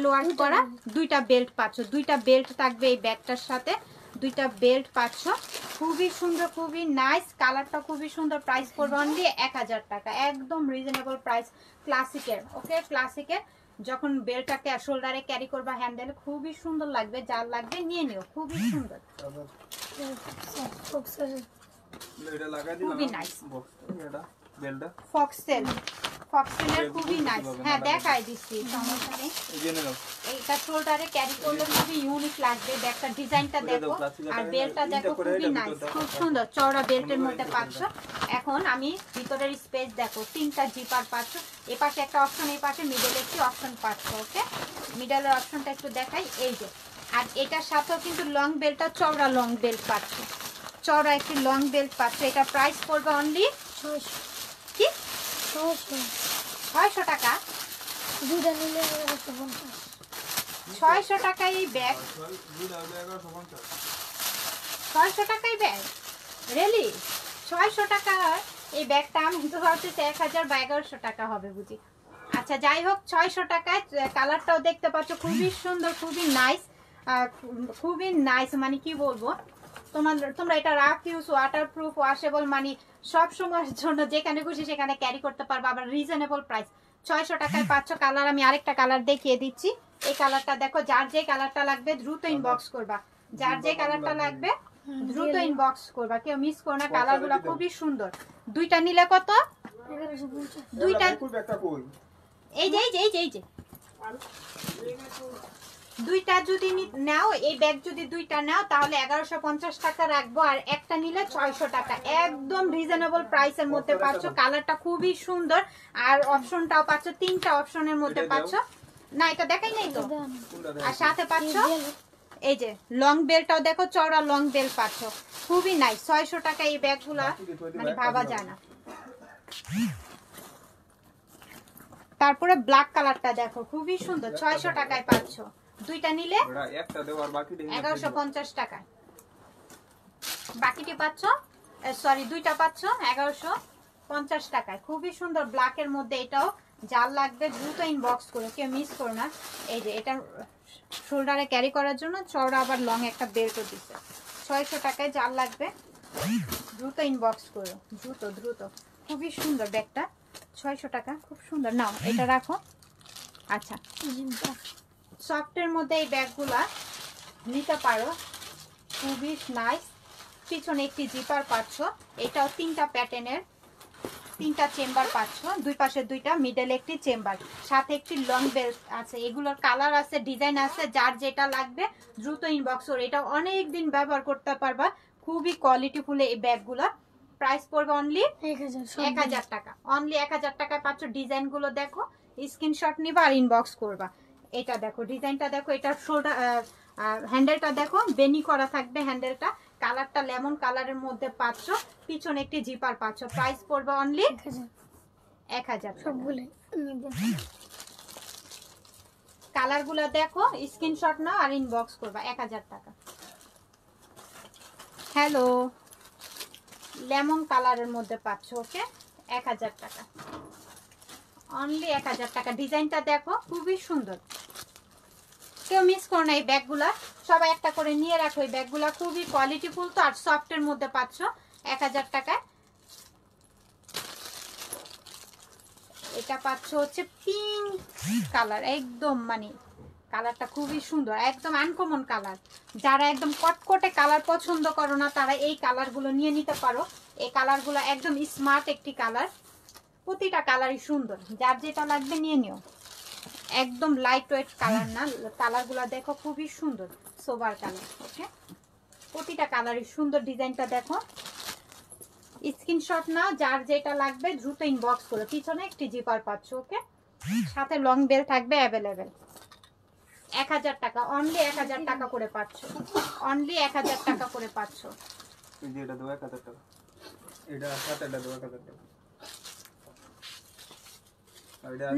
ওয়ার্ক করা দুইটা বেল্ট পাচ্ছ, দুইটা বেল্ট থাকবে এই ব্যাগটার সাথে, দুইটা বেল্ট পাচ্ছ। খুবই সুন্দর, খুবই নাইস, কালারটা খুবই সুন্দর। প্রাইস পড়বে অনলি 1000 টাকা, একদম রিজনেবল প্রাইস ক্লাসিকের। ওকে, ক্লাসিকের যখন বেল্টটাকে শোল্ডারে ক্যারি করবা, হ্যান্ডেল খুবই সুন্দর লাগবে। যার লাগবে নিয়ে নিও, খুবই সুন্দর, খুবই নাইস। ফক্সেল ফক্সিলের খুবই নাইস। হ্যাঁ দেখাই দিচ্ছি, সমস্যা নেই। এইটা শোল্ডারে ক্যারি করলে খুবই ইউনিক লাগবে। ব্যাগটা ডিজাইনটা দেখো আর বেল্টটা দেখো খুবই নাইস, খুব সুন্দর চওড়া বেল্টের মধ্যে পাচ্ছ। এখন আমি ভিতরের স্পেস দেখো, 3টা জিপার পাচ্ছ, এ পাশে একটা অপশন, এই পাশে মিডল একটি অপশন পাচ্ছ। ওকে, মিডলের অপশনটা একটু দেখাই, এই যে। আর এটার সাথেও কিন্তু লং বেল্টটা চওড়া লং বেল্ট পাচ্ছ, চওড়া একটি লং বেল্ট পাচ্ছ। এটা প্রাইস পড়বে অনলি 600 কি 600 টাকা। দুইটা নিলে 1150। 600 টাকায় এই ব্যাগ, 600 টাকায় ব্যাগ, রিয়েলি 600 টাকা এই ব্যাগটা? আমি তো ভাবছি 1000 বা 1100 টাকা হবে বুঝি। আচ্ছা যাই হোক, 600 টাকায়। কালারটাও দেখতে পাচ্ছ খুবই সুন্দর, খুবই নাইস, খুবই নাইস। মানে কি বলবো, তোমরা এটা rough use, water proof, washable, মানে সব সময়ের জন্য যেখানে খুশি সেখানে ক্যারি করতে পারবে। আবার রিজনেবল প্রাইস, 600 টাকায় পাচ্ছ। কালার আমি আরেকটা কালার দেখিয়ে দিচ্ছি। এই কালারটা দেখো, যার যে কালারটা লাগবে দ্রুত ইনবক্স করবা, যার যে কালারটা লাগবে দ্রুত ইনবক্স করবা, কেউ মিস করো না। কালারগুলো খুবই সুন্দর। দুইটা নিলে কত? 1150। দুইটা এই যে দুইটা যদি নাও, এই ব্যাগ যদি দুইটা নাও তাহলে 1150 টাকা রাখবো, আর একটা নিলে 600 টাকা। একদম রিজনেবল প্রাইসের মধ্যে পাচ্ছ। কালারটা খুবই সুন্দর, আর অপশনটাও পাচ্ছ, 3টা অপশনের মধ্যে পাচ্ছ। না এটা দেখাই নাই তো। আর সাথে পাচ্ছ এই যে লং বেলটাও দেখো, চওড়া লং বেল পাচ্ছ, খুবই নাইস। 600 টাকা এই ব্যাগগুলা মানে ভাবা যায় না। তারপরে ব্ল্যাক কালারটা দেখো, খুবই সুন্দর, 600 টাকায় পাচ্ছ। দুইটা নিলে 1150 টাকায়, বাকিটি পাচ্ছ, সরি দুইটা পাচ্ছ 1150 টাকায়। খুবই সুন্দর ব্ল্যাকের মধ্যে। এটাও যার লাগবে দ্রুত ইনবক্স করো, কেউ মিস করো না। এই যে এটা শোল্ডারে ক্যারি করার জন্য চওড়া আবার লং একটা বেল্টও দিচ্ছে। 600 টাকায় যার লাগবে দ্রুত ইনবক্স করো, দ্রুত। খুবই সুন্দর ব্যাগটা, 600 টাকা, খুব সুন্দর। নাও এটা রাখো। আচ্ছা, সফটের মধ্যে এই ব্যাগগুলা নিতে পারো, খুবই নাইস। পিছনে একটি জিপার পাচ্ছ, এটাও 3টা প্যাটার্নের, 3টা চেম্বার পাচ্ছ, দুই পাশে দুইটা, মিডলে একটি চেম্বার, সাথে একটি লং বেল্ট আছে। এগুলোর কালার আছে, ডিজাইন আছে, যার যেটা লাগবে দ্রুত ইনবক্স করো। এটা অনেক দিন ব্যবহার করতে পারবা, খুবই কোয়ালিটিফুল এই ব্যাগগুলা। প্রাইস পড়বে অনলি 1000 টাকা, অনলি 1000 টাকায় পাচ্ছ। ডিজাইনগুলো দেখো, স্ক্রিনশট নিবা আর ইনবক্স করবা। এটা দেখো, ডিজাইনটা দেখো, এটার শোল্ডার হ্যান্ডেলটা দেখো, বেনি করা থাকবে হ্যান্ডেলটা, কালারটা লেমন কালারের মধ্যে পাচ্ছ, পিছনে একটি জিপার পাচ্ছ। প্রাইস পড়বে অনলি 1000। সবগুলো কালারগুলো দেখো, স্ক্রিনশট নাও আর ইনবক্স করবা। 1000 টাকা। হ্যালো, লেমন কালারের মধ্যে পাচ্ছ। ওকে, 1000 টাকা, অনলি 1000 টাকা। ডিজাইনটা দেখো, খুবই সুন্দর, কেউ মিস করো না। এই ব্যাগগুলা সবাই একটা করে নিয়ে রাখো, এই ব্যাগগুলা খুবই কোয়ালিটিফুল তো, আর সফটের মধ্যে পাচ্ছ 1000 টাকায়। এটা পাচ্ছ হচ্ছে পিঙ্ক কালার, একদম মানে কালারটা খুবই সুন্দর, একদম আনকমন কালার। যারা একদম কটকটে কালার পছন্দ করো না তারা এই কালারগুলো নিয়ে নিতে পারো। এই কালারগুলো একদম স্মার্ট একটি কালার, প্রতিটা কালারই সুন্দর, যার যেটা লাগবে নিয়ে নিও। একদম লাইট ওয়েট কালার না, কালারগুলো দেখো খুবই সুন্দর, সোবার কালার। ওকে, প্রতিটা কালারই সুন্দর। ডিজাইনটা দেখো, স্ক্রিনশট নাও, যার যেটা লাগবে দ্রুত ইনবক্স করো। পিছনে একটি জিপার পাচ্ছ। ওকে, সাথে লং বেল থাকবে অ্যাভেলেবেল। 1000 টাকা, অনলি 1000 টাকা করে পাচ্ছ, অনলি 1000 টাকা করে পাচ্ছ। এটা দেবো 1000 টাকা, এটা সাথে এটা দেবো 1000 টাকা।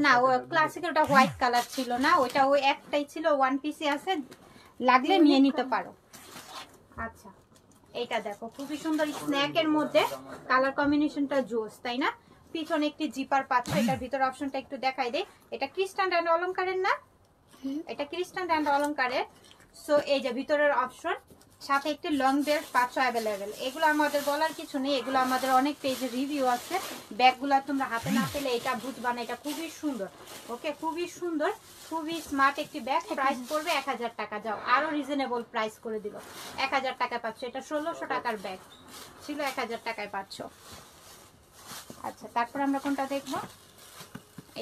না ও ক্লাসিক, ওটা হোয়াইট কালার ছিল না, ওটা ওই একটাই ছিল, ওয়ান পিসি আছে, লাগলে নিয়ে নিতে পারো। আচ্ছা, এইটা দেখো, খুবই সুন্দর স্ন্যাকের মধ্যে, কালার কম্বিনেশনটা জোস, তাই না? পিছনে একটি জিপার পাচ্ছ। এটার ভিতর অপশনটা একটু দেখাই দেই। এটা ক্রিস্টান অ্যান্ড অলংকারের না, এটা ক্রিস্টান অ্যান্ড অলংকারের। সো এই যে ভিতরের অপশন, সাথে একটি লং বেল্ট পাচ্ছ অ্যাভেলেবেল। এগুলো আমাদের বলার কিছু নেই, এগুলো আমাদের অনেক পেজে রিভিউ আছে। ব্যাগগুলো তোমরা হাতে না পেলে এটা বুঝবা না, এটা খুবই সুন্দর। ওকে, খুবই সুন্দর, খুবই স্মার্ট একটি ব্যাগ। প্রাইস পড়বে 1000 টাকা। যাও, আরো রিজনেবল প্রাইস করে দিল, 1000 টাকায় পাচ্ছ। এটা 1600 টাকার ব্যাগ ছিল, 1000 টাকায় পাচ্ছ। আচ্ছা, তারপর আমরা কোনটা দেখবো?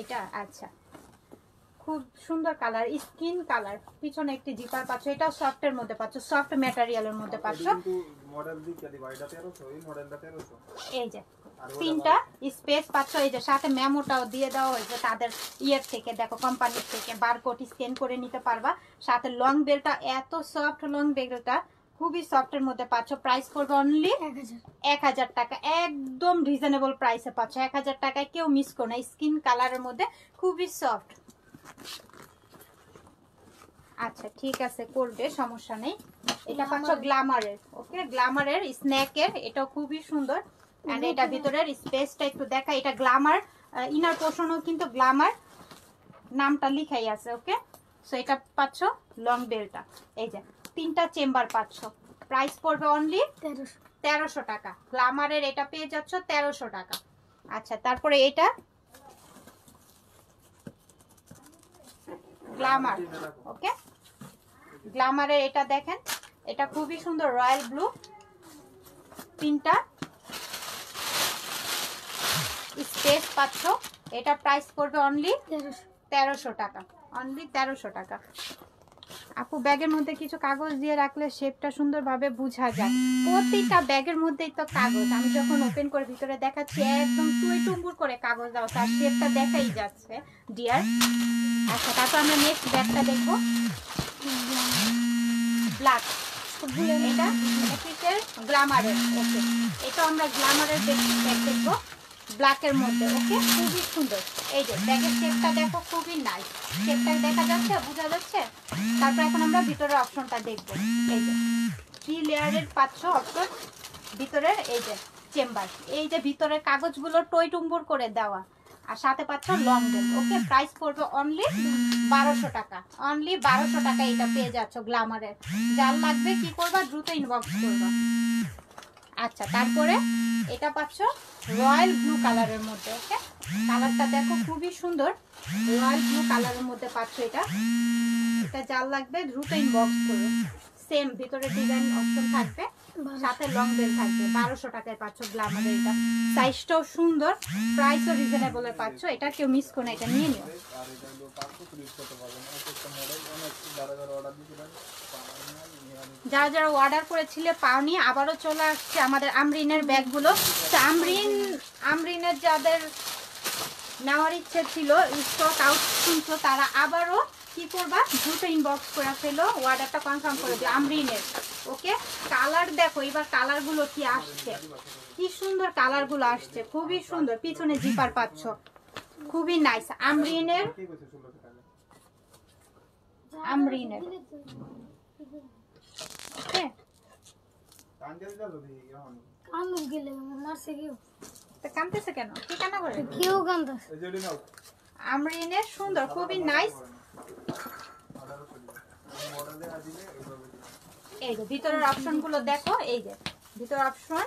এটা আচ্ছা, খুব সুন্দর কালার, স্কিন কালার। পিছনে একটি জিপার পাচ্ছ, এটা সফটের মধ্যে পাচ্ছ, সফট ম্যাটেরিয়ালের মধ্যে পাচ্ছ। কিন্তু মডেল দিকে দিবা এটা 1300, এই মডেলটা 1300। এই যে তিনটা স্পেস পাচ্ছ, এই যে সাথে মেমোটাও দিয়ে দেওয়া হয়েছে তাদের ইয়ের থেকে, দেখো কোম্পানির থেকে বারকোড স্ক্যান করে নিতে পারবা। সাথে লং বেলটা এত সফট, লং বেলটা খুবই সফটের মধ্যে পাচ্ছ। প্রাইস করবে অনলি 1000 টাকা, একদম রিজনেবল প্রাইসে পাচ্ছ। 1000 টাকায় কেউ মিস করো না, স্কিন কালারের মধ্যে খুবই সফট। আচ্ছা ঠিক আছে, করবে, সমস্যা নেই। এটা পাচ্ছ গ্ল্যামারের, ওকে, গ্ল্যামারের স্ন্যাকের, এটা খুবই সুন্দর। এন্ড এটা ভিতরের স্পেসটা একটু দেখা, এটা গ্ল্যামার ইনার পোর্শনও কিন্তু গ্ল্যামার নামটা লিখাই আছে, ওকে। সো এটা পাচ্ছ লং বেলটা, এই যে তিনটা চেম্বার পাচ্ছ। প্রাইস পড়বে অনলি 1300 টাকা। গ্ল্যামারের এটা পেয়ে যাচ্ছ 1300 টাকা। আচ্ছা তারপরে এটা গ্ল্যামার, ওকে, গ্ল্যামারের এটা দেখেন, এটা খুবই সুন্দর, রয়্যাল ব্লু, তিনটা স্পেস পাচ্ছ। এটা প্রাইস পড়বে অনলি 1300 টাকা, অনলি 1300 টাকা। আপু ব্যাগের মধ্যে কিছু কাগজ দিয়ে রাখলে শেপটা সুন্দরভাবে বোঝা যায়। প্রতিটা ব্যাগের মধ্যেই তো কাগজ, আমি যখন ওপেন করে ভিতরে দেখাচ্ছি একদম টুম্বুর করে কাগজ দাও, তার শেপটা দেখাই যাচ্ছে ডিয়ার। আচ্ছা তারপর আমরা নেক্সট ব্যাগটা দেখবো, ব্ল্যাক, এটা কিসের, গ্ল্যামারের, ওকে। এটা আমরা গ্ল্যামারের ব্যাগ দেখবো ব্ল্যাকের মধ্যে, ওকে, খুবই সুন্দর। এই যে ব্যাগের শেপটা দেখো, খুবই নাইস, শেপটা দেখা যাচ্ছে, বোঝা যাচ্ছে। তারপর এখন আমরা ভিতরের অপশনটা দেখবো, এই যে 3 লেয়ারের পাচ্ছ অপশন ভিতরের, এই যে চেম্বার, এই যে ভিতরের কাগজগুলো টুম্বুর করে দেওয়া, আর সাথে পাচ্ছ লং বেল, ওকে। প্রাইস পড়বে অনলি 1200 টাকা, অনলি 1200 টাকা এটা পেয়ে যাচ্ছ গ্ল্যামারের। যার লাগবে কি করবা, দ্রুত ইনবক্স করবা। আচ্ছা তারপরে এটা পাচ্ছ রয়্যাল ব্লু কালারের মধ্যে, ওকে, কালারটা দেখো খুবই সুন্দর, রয়্যাল ব্লু কালারের মধ্যে পাচ্ছ। এটা এটা যার লাগবে দ্রুত ইনবক্স করো। সেম ভিতরে ডিজাইন অপশন থাকবে, সাথে লং বেল থাকবে। 1200 টাকায় পাচ্ছ গ্ল্যামারের। এটা সাইজটাও সুন্দর, প্রাইসও রিজনেবলে পাচ্ছ। এটা কেউ মিস করো না, এটা নিয়ে নিও। আর এটা হলো 530 করতে পারবেন, একটা মডেল অনেক যারা অর্ডার দিয়েছিলেন যারা যারা অর্ডার করেছিলে পাওনি, আবারও চলে আসছে আমাদের আমরিনের ব্যাগগুলো। তো আমরিনের যাদের নেওয়ার ইচ্ছে ছিল, স্টক আউট শুনছো, তারা আবারও কি করবা, দ্রুত ইনবক্স করে ফেলো, অর্ডারটা কনফার্ম করে দিও আমরিনের, ওকে। কালার দেখো এবার কালারগুলো কি আসছে, কি সুন্দর কালারগুলো আসছে, খুবই সুন্দর। পিছনে জিপার পাচ্ছ, খুবই নাইস। আমরিনের, আমরিনের, ওকে। কানতেছে কেন, কি কান্না করে, কেউ কান্দাস আমরিনের সুন্দর, খুবই নাইস। এই যে ভিতরের অপশন গুলো দেখো, এই যে ভিতরের অপশন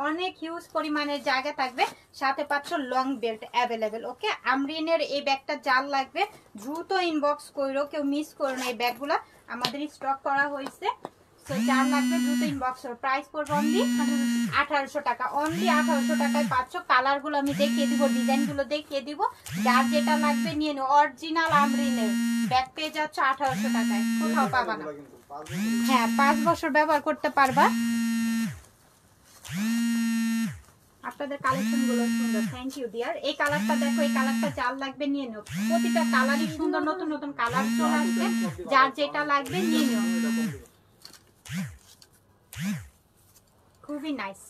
অনেক হিউজ পরিমাণের জায়গা থাকবে, সাথে পাচ্ছ লং বেল্ট অ্যাভেলেবেল, ওকে। আমরিনের এই ব্যাগটা যার লাগবে দ্রুত ইনবক্স করো, কেউ মিস করো না। এই ব্যাগগুলো আমাদের স্টক করা হয়েছে, তো যার লাগবে দ্রুত ইনবক্স করো। প্রাইস পড়বে অনলি 1800 টাকা, অনলি 1800 টাকায় পাচ্ছ। কালারগুলো আমি দেখিয়ে দিব, ডিজাইনগুলো দেখিয়ে দিব, যার যেটা লাগবে নিয়ে নিও। অরিজিনাল আমরিনের ব্যাগ পেয়ে যাচ্ছ 1800 টাকায়, কোথাও পাবা না। হ্যাঁ 5 বছর ব্যবহার করতে পারবা। আপনাদের কালেকশন গুলো সুন্দর, থ্যাংক ইউ ডিয়ার। এই কালারটা দেখো, এই কালারটা যার লাগবে নিয়ে নিও। প্রতিটা কালারই সুন্দর, নতুন নতুন কালার চলে আসছে, যার যেটা লাগবে নিয়ে নিও। খুবই নাইস,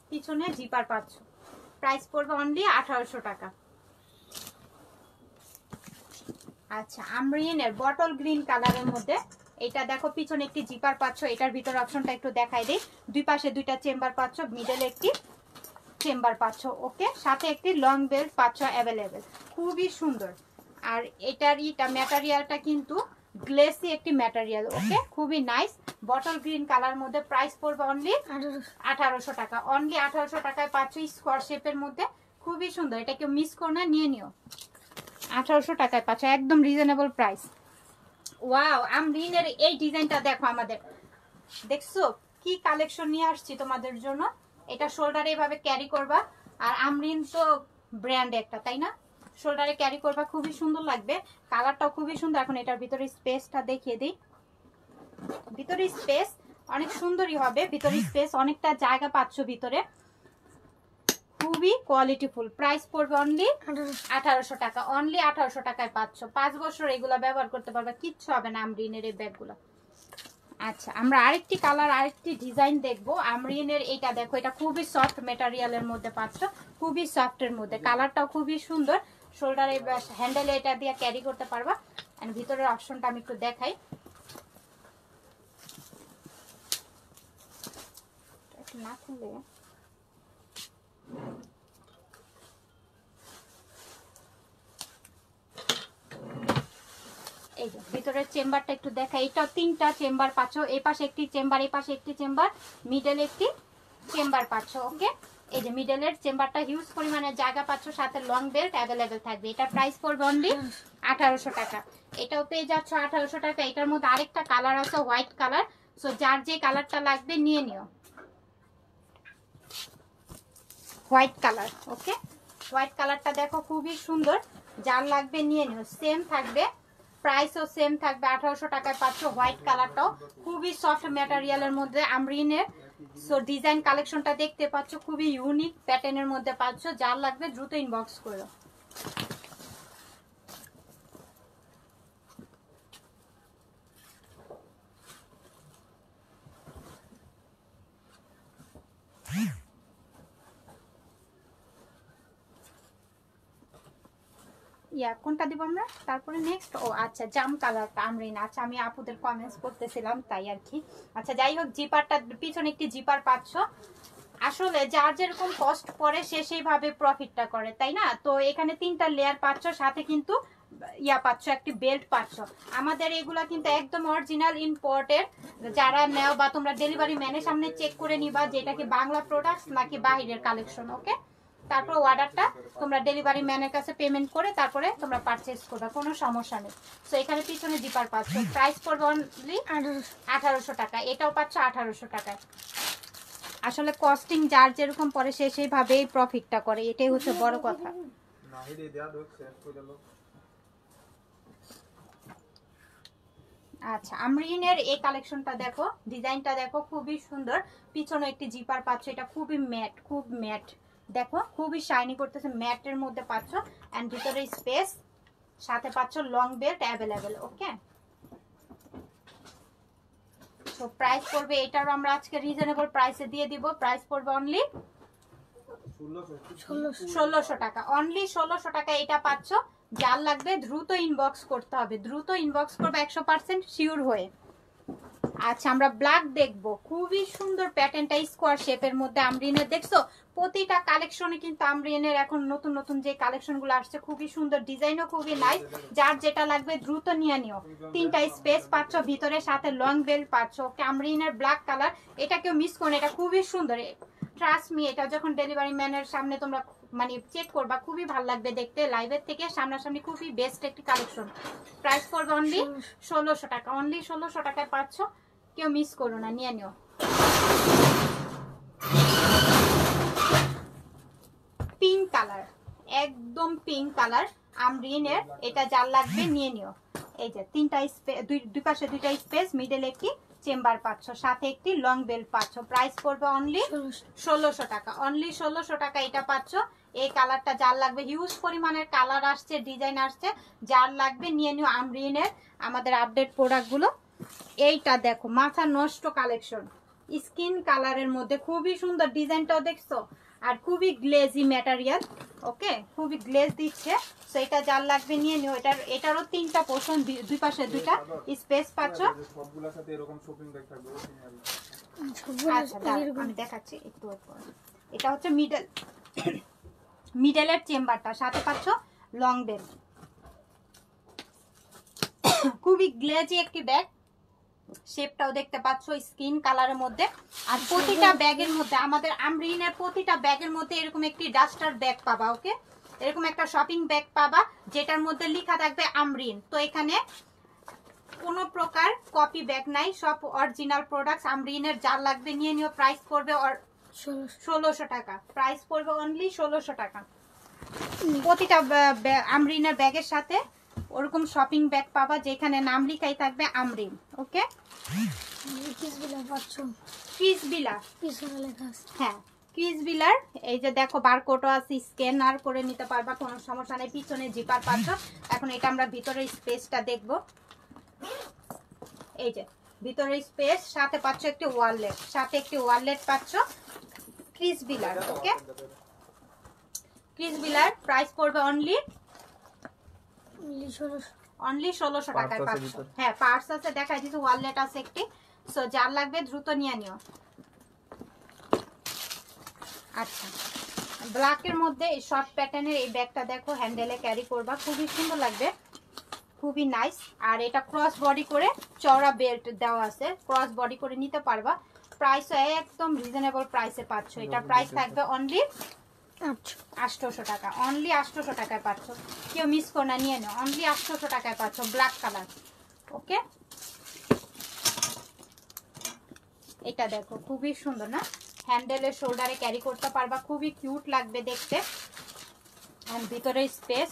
পিছনে জিপার পাচ্ছ। প্রাইস পড়বে অনলি 1800 টাকা। আচ্ছা আমরিনের বটল গ্রিন কালারের মধ্যে, এটা দেখো পিছনে একটি জিপার পাচ্ছ। এটার ভিতর অপশনটা একটু দেখাই দেই, দুই পাশে দুইটা চেম্বার পাচ্ছ, মিডলে একটি চেম্বার পাচ্ছ, ওকে। সাথে একটি লং বেল্ট পাচ্ছ অ্যাভেলেবেল, খুবই সুন্দর। আর এটার ম্যাটেরিয়ালটা কিন্তু গ্লেসি একটি ম্যাটেরিয়াল, ওকে, খুবই নাইস। বটল গ্রিন কালার মধ্যে প্রাইস পড়বে অনলি 1800 টাকা, অনলি 1800 টাকায় পাচ্ছ স্কোয়ার শেপের মধ্যে, খুবই সুন্দর। এটা কেউ মিস করো না, নিয়ে নিও। 1800 টাকায় পাচ্ছ, একদম রিজনেবল প্রাইস। ওয়াও, আমরিনের এই ডিজাইনটা দেখো, আমাদের দেখছো কি কালেকশন নিয়ে আসছি তোমাদের জন্য। এটা শোল্ডারে এভাবে ক্যারি করবা। আর আমরিন তো ব্র্যান্ড একটা, তাই না? শোল্ডারে ক্যারি করবা, খুবই সুন্দর লাগবে, কালারটাও খুবই সুন্দর। এখন এটার ভিতরে স্পেসটা দেখিয়ে দিই। ভিতরে স্পেস অনেক সুন্দরই হবে, ভিতরে স্পেস অনেকটা জায়গা পাচ্ছ ভিতরে, খুবই কোয়ালিটিফুল। প্রাইস পড়বে অনলি 1800 টাকা। অনলি 1800 টাকায় পাচ্ছ। 5 বছর এগুলা ব্যবহার করতে পারবে, কিচ্ছু হবে না আমরিনের এই ব্যাগগুলো। আচ্ছা, আমরা আরেকটি কালার আরেকটি ডিজাইন দেখবো। আমরিনের এটা দেখো, এটা খুবই সফট মেটেরিয়ালের মধ্যে পাচ্ছ, খুবই সফটের মধ্যে, কালারটাও খুবই সুন্দর। শোল্ডারে হ্যান্ডেলে এটা দিয়ে ক্যারি করতে পারবা। এন্ড ভিতরের অপশনটা আমি একটু দেখাই। না খুলে এই যে ভিতরের চেম্বারটা একটু দেখা। এটা 3টা চেম্বার পাচ্ছ, এই পাশে একটি চেম্বার, এই পাশে একটি চেম্বার, মিডলে একটি চেম্বার পাচ্ছ। ওকে, এই যে মিডলের চেম্বারটা হিউজ পরিমাণে জায়গা পাচ্ছ, সাথে লং বেল্ট অ্যাভেলেবেল থাকবে। এটা প্রাইস পড়বে অনলি 1800 টাকা। এটাও পেয়ে যাচ্ছ 1800 টাকা। এটার মধ্যে আরেকটা কালার আছে, হোয়াইট কালার। সো যার যে কালারটা লাগবে নিয়ে নিও। হোয়াইট কালার, ওকে, হোয়াইট কালারটা দেখো খুবই সুন্দর, যার লাগবে নিয়ে নিও। সেম থাকবে, প্রাইসও সেম থাকবে, 1800 টাকায় পাচ্ছ। হোয়াইট কালারটাও খুবই সফট ম্যাটেরিয়ালের মধ্যে আমরিনের। সো ডিজাইন কালেকশনটা দেখতে পাচ্ছ, খুবই ইউনিক প্যাটার্নের মধ্যে পাচ্ছ। যার লাগবে দ্রুত ইনবক্স করো। কোনটা দিব আমরা তারপরে নেক্সট? ও আচ্ছা, জাম কালারটা আমরিন। আচ্ছা, আমি আপুদের কমেন্টস করতেছিলাম তাই আর কি। আচ্ছা, যাই হোক, জিপারটা পিছনে একটি জিপার পাচ্ছ। আসলে যার যেরকম কষ্ট পড়ে সে সেইভাবে প্রফিটটা করে, তাই না? তো এখানে 3টা লেয়ার পাচ্ছ, সাথে কিন্তু পাচ্ছ একটি বেল্ট পাচ্ছ। আমাদের এগুলা কিন্তু একদম অরিজিনাল ইম্পোর্টেড। যারা নেও বা তোমরা ডেলিভারি ম্যানের সামনে চেক করে নিবা যেটা কি বাংলা প্রোডাক্টস নাকি বাহিরের কালেকশন। ওকে, তারপর অর্ডারটা তোমরা ডেলিভারি ম্যানের কাছে পেমেন্ট করে তারপরে তোমরা পারচেজ করবে, কোনো সমস্যা নেই। সো এখানে পিছনে জিপার পাচ্ছ। প্রাইস পড়বে অনলি 1800 টাকা। এটাও পাচ্ছ 1800 টাকায়। আসলে কস্টিং যার যেরকম পড়ে সে সেইভাবেই প্রফিটটা করে, এটাই হচ্ছে বড় কথা। আচ্ছা, আমরিনের এই কালেকশনটা দেখো, ডিজাইনটা দেখো খুবই সুন্দর। পিছনে একটি জিপার পাচ্ছ, এটা খুবই ম্যাট, খুব ম্যাট, দেখো খুবই শাইনি করতেছে, ম্যাটের মধ্যে পাচ্ছ। এন্ড ভিতরে স্পেস, সাথে পাচ্ছ লং বেল্ট অ্যাভেলেবেল। ওকে, তো প্রাইস পড়বে, এটারও আমরা আজকে রিজনেবল প্রাইসে দিয়ে দিব। প্রাইস পড়বে অনলি 1600 টাকা। অনলি 1600 টাকা এটা পাচ্ছ। যার লাগবে দ্রুত ইনবক্স করতে হবে, দ্রুত ইনবক্স করবে 100% শিওর হয়ে। আচ্ছা, আমরা ব্ল্যাক দেখবো, খুবই সুন্দর প্যাটার্নটা স্কোয়ার শেপের মধ্যে আমরিনের। দেখছো প্রতিটা কালেকশনে কিন্তু আমরিনের এখন নতুন নতুন যে কালেকশনগুলো আসছে খুবই সুন্দর, ডিজাইনও খুবই নাইস। যার যেটা লাগবে দ্রুত নিয়ে নিও। 3টা স্পেস পাচ্ছ ভিতরে, সাথে লং বেল্ট পাচ্ছ। ওকে, আমরিনের ব্ল্যাক কালার, এটা কেউ মিস করো, এটা খুবই সুন্দর। ট্রাস্ট মি, এটা যখন ডেলিভারি ম্যানের সামনে তোমরা মানে চেক করবা খুবই ভালো লাগবে দেখতে, লাইভের থেকে সামনাসামনি খুবই বেস্ট একটি কালেকশন। প্রাইস পড়বে অনলি 1600 টাকা। অনলি 1600 টাকায় পাচ্ছ, কেউ মিস করো না, নিয়ে নিও। পিঙ্ক কালার, একদম পিঙ্ক কালার আমরিনের। এটা যার লাগবে নিয়ে নিও। এই যে 3টা স্পেস, দুই পাশে 2টা স্পেস, মিডল একটি চেম্বার পাচ্ছ, সাথে একটি লং বেল্ট পাচ্ছ। প্রাইস পড়বে অনলি 1600 টাকা। অনলি 1600 টাকা এটা পাচ্ছ। এই কালারটা যার লাগবে, হিউজ পরিমাণের কালার আসছে, ডিজাইন আসছে, যার লাগবে নিয়ে নিও আমরিনের আমাদের আপডেট প্রোডাক্টগুলো। এইটা দেখো, মাথা নষ্ট কালেকশন, স্কিন কালারের মধ্যে খুবই সুন্দর, ডিজাইনটাও দেখছো, আর খুবই গ্লেজি ম্যাটেরিয়াল। ওকে, খুবই গ্লেজ দিচ্ছে। সো এটা যার লাগবে নিয়ে নিও। এটারও 3টা পোর্শন, দুই পাশে 2টা স্পেস পাচ্ছ। আচ্ছা, আমি দেখাচ্ছি একটু। এটা হচ্ছে মিডলের চেম্বারটা, সাথে পাচ্ছ লং বেল্ট। খুবই গ্লেজি একটি ব্যাগ, শেপটাও দেখতে পাচ্ছ স্কিন কালারের মধ্যে। আর প্রতিটা ব্যাগের মধ্যে, আমাদের আমরিনের প্রতিটা ব্যাগের মধ্যে এরকম একটি ডাস্টার ব্যাগ পাবা। ওকে, এরকম একটা শপিং ব্যাগ পাবা যেটার মধ্যে লেখা থাকবে আমরিন। তো এখানে কোনো প্রকার কপি ব্যাগ নাই, সব অরিজিনাল প্রোডাক্টস আমরিনের। যার লাগবে নিয়ে নিও। প্রাইস পড়বে 1600 টাকা। প্রাইস পড়বে অনলি 1600 টাকা। প্রতিটা আমরিনের ব্যাগের সাথে ওরকম শপিং ব্যাগ পাবা যেখানে নাম লিখাই থাকবে আমরিন। ওকে, কিসবিলা পাচ্ছ ক্রিসবিলা পিছনে লেখা আছে। হ্যাঁ ক্রিসবিলার, এই যে দেখো বারকোডও আছে, স্ক্যানার করে নিতে পারবা, কোনো সমস্যা নেই। পিছনে জিপার পাচ্ছ। এখন এটা আমরা ভিতরের স্পেসটা দেখব। এই যে ভিতরের স্পেস, সাথে পাচ্ছ একটি ওয়ালেট, পাচ্ছ ক্রিসবিলার। ওকে, ক্রিসবিলার প্রাইস পড়বে অনলি 1600 টাকায় পাচ্ছ। হ্যাঁ পার্স আছে, দেখাই দিচ্ছি, ওয়ালেট আছে একটি। সো যার লাগবে দ্রুত নিয়ে নিও। আচ্ছা, ব্ল্যাকের মধ্যে এই শর্ট প্যাটার্নের এই ব্যাগটা দেখো, হ্যান্ডেলে ক্যারি করবা, খুবই সুন্দর লাগবে, খুবই নাইস। আর এটা ক্রস বডি করে চওড়া বেল্ট দেওয়া আছে, ক্রস বডি করে নিতে পারবা। প্রাইস একদম রিজনেবল প্রাইসে পাচ্ছ। এটা প্রাইস থাকবে অনলি 800 টাকা। অনলি 800 টাকায় পাচ্ছ, কেউ মিস করো না, নিয়ে নাও। অনলি 800 টাকায় পাচ্ছ, ব্ল্যাক কালার। ওকে, এটা দেখো খুবই সুন্দর না, হ্যান্ডেলের শোল্ডারে ক্যারি করতে পারবা, খুবই কিউট লাগবে দেখতে। আর ভিতরে স্পেস,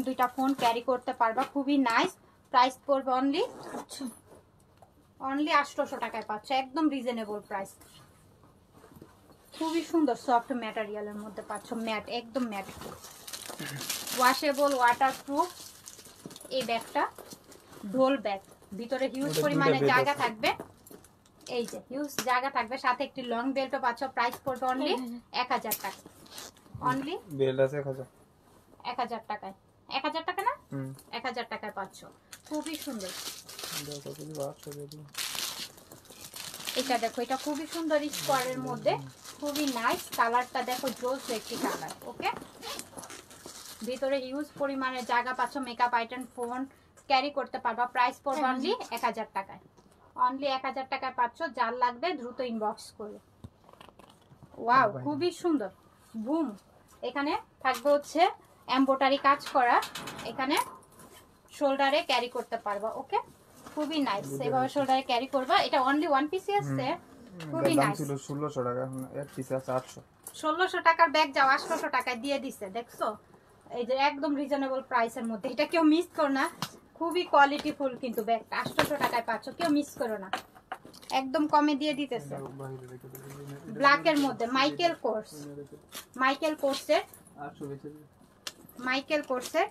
দুইটা ফোন ক্যারি করতে পারবা, খুবই নাইস। প্রাইস পড়বে অনলি 800 টাকায় পাচ্ছ, একদম রিজনেবল প্রাইস। খুবই সুন্দর সফট ম্যাটেরিয়ালের মধ্যে পাচ্ছ, ম্যাট, একদম ম্যাট, ওয়াশেবল, ওয়াটারপ্রুফ। এই ব্যাগটা ডোল ব্যাগ, ভিতরে হিউজ পরিমাণে জায়গা থাকবে। এই যে হিউজ জায়গা থাকবে, সাথে একটি লং বেল্টও পাচ্ছ। প্রাইস পড়বে অনলি 1000 টাকা। অনলি বেল্ট আছে 1000 টাকায়। 1000 টাকা না, 1000 টাকায় পাচ্ছ, খুবই সুন্দর। এটা দেখো, এটা খুবই সুন্দর স্কোয়ারের মধ্যে, খুবই নাইস। কালারটা দেখো, জোস একটি কালার। ওকে, ভিতরে হিউজ পরিমাণে জায়গা পাচ্ছ, মেকআপ আইটেম, ফোন ক্যারি করতে পারবা। প্রাইস পড়বে অনলি 1000 টাকায়। অনলি 1000 টাকায় পাচ্ছ, যার লাগবে দ্রুত ইনবক্স করবে। ওয়াও, খুবই সুন্দর। বুম, এখানে থাকবে হচ্ছে এমব্রয়ডারি কাজ করা, এখানে শোল্ডারে ক্যারি করতে পারবা। ওকে, খুবই নাইস, এভাবে শোল্ডারে ক্যারি করবা। এটা অনলি ওয়ান পিসি আছে, খুবই নাইস। 1600 টাকা, এখন এক পিস আছে 800। 1600 টাকার ব্যাগ যাও 800 টাকায় দিয়ে দিছে, দেখছো? এই যে একদম রিজনেবল প্রাইসের মধ্যে, এটা কেউ মিস করো না, খুবই কোয়ালিটিফুল কিন্তু ব্যাগটা 800 টাকায় পাচ্ছ, কেউ মিস করো না, একদম কমে দিয়ে দিতেছে। ব্ল্যাকের মধ্যে মাইকেল কোর্সের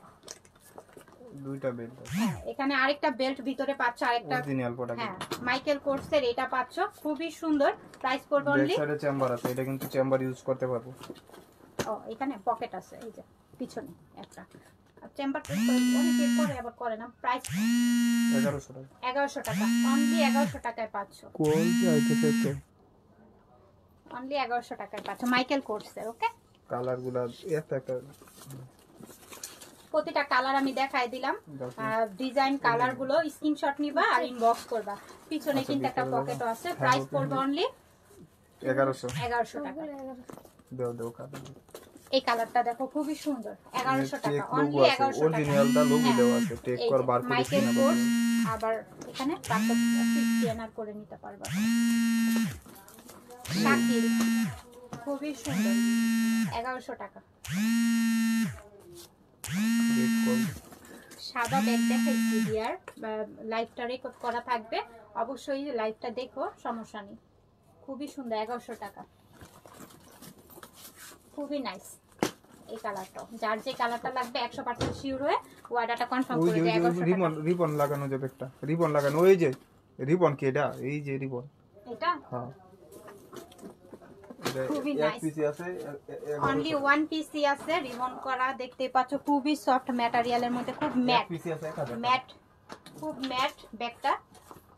দুইটা বেল্ট আছে। হ্যাঁ, এখানে আরেকটা বেল্ট ভিতরে পাচ্ছ, আরেকটা অরিজিনাল প্রোডাক্ট। হ্যাঁ, মাইকেল কোর্সের এটা পাচ্ছ, খুবই সুন্দর। প্রাইস পড়বে অনলি, ব্যাক সাইডে চেম্বার আছে, এটা কিন্তু চেম্বার ইউজ করতে পারবো। ও এখানে পকেট আছে, এই যে পিছনে একটা চেম্বার অনেকে করে, আবার করে না। প্রাইস 1100 টাকা। 1100 টাকা, অনলি 1100 টাকায় পাচ্ছ। কোন যাইতেছে তো অনলি 1100 টাকায় পাচ্ছ মাইকেল কোর্সের। ওকে, কালারগুলো একটা প্রতিটা কালার আমি দেখাই দিলাম। ডিজাইন কালার গুলো স্ক্রিনশট নিবা আর ইনবক্স করবা। পিছনে কিন্তু একটা পকেটও আছে। প্রাইস পড়বে অনলি 1100 টাকা। দাও কালার। এই কালারটা দেখো, খুবই সুন্দর, 1100 টাকা, অনলি 1100 টাকা। অরিজিনালটা লোগো দেওয়া আছে, টেক কর বারকোড মাইকেল কোর্স, আবার এখানে বারকোড স্ক্যানার করে নিতে পারবা। শাকিল, খুবই সুন্দর, 1100 টাকা। সাদা ব্যাগ দেখাইছি দিয়ার, লাইভটা রেকর্ড করা থাকবে, অবশ্যই লাইভটা দেখো, সমস্যা নেই। খুবই সুন্দর, 1100 টাকা, খুবই নাইস। এই কালারটা, যার যে কালারটা লাগবে 100% শিওর হয়ে অর্ডারটা কনফার্ম করে দিও। 1100 টাকা। রিবন লাগানো যে একটা রিবন লাগানো, ওই যে রিবন কি এটা, এই যে রিবন, এটা হ্যাঁ খুবই এক নাইস। পিসি আছে, অনলি ওয়ান পিসি আছে, রিবন করা, দেখতে পাচ্ছ, খুবই সফট ম্যাটেরিয়ালের মধ্যে, খুব ম্যাট, পিসি আছে 1000 ম্যাট, খুব ম্যাট ব্যাগটা।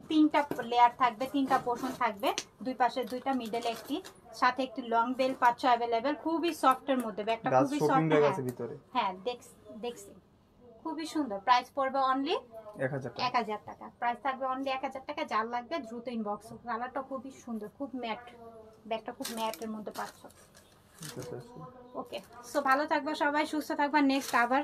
3টা লেয়ার থাকবে, 3টা পোর্শন থাকবে, দুই পাশে দুইটা, মিডলে একটি, সাথে একটি লং বেল পাচ্ছ अवेलेबल, খুবই সফটের মধ্যে ব্যাগটা, খুবই সফট। আছে ভিতরে, হ্যাঁ দেখছি, খুবই সুন্দর। প্রাইস পড়বে অনলি 1000 টাকা। প্রাইস থাকবে অনলি 1000 টাকা। যার লাগবে দ্রুত ইনবক্স। কালারটা খুবই সুন্দর, খুব ম্যাট, ব্যাগটা খুব ম্যাটের মধ্যে পাচ্ছ। ওকে, সো ভালো থাকবা সবাই, সুস্থ থাকবা। নেক্সট আবার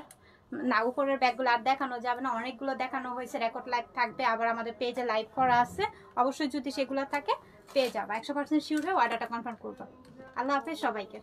না, উপরের ব্যাগগুলো আর দেখানো যাবে না, অনেকগুলো দেখানো হয়েছে, রেকর্ড লাইভ থাকবে, আবার আমাদের পেজে লাইভ করা আছে, অবশ্যই যদি সেগুলো থাকে পেয়ে যাবা। 100% শিওর হয়ে অর্ডারটা কনফার্ম করবা। আল্লাহ হাফেজ সবাইকে।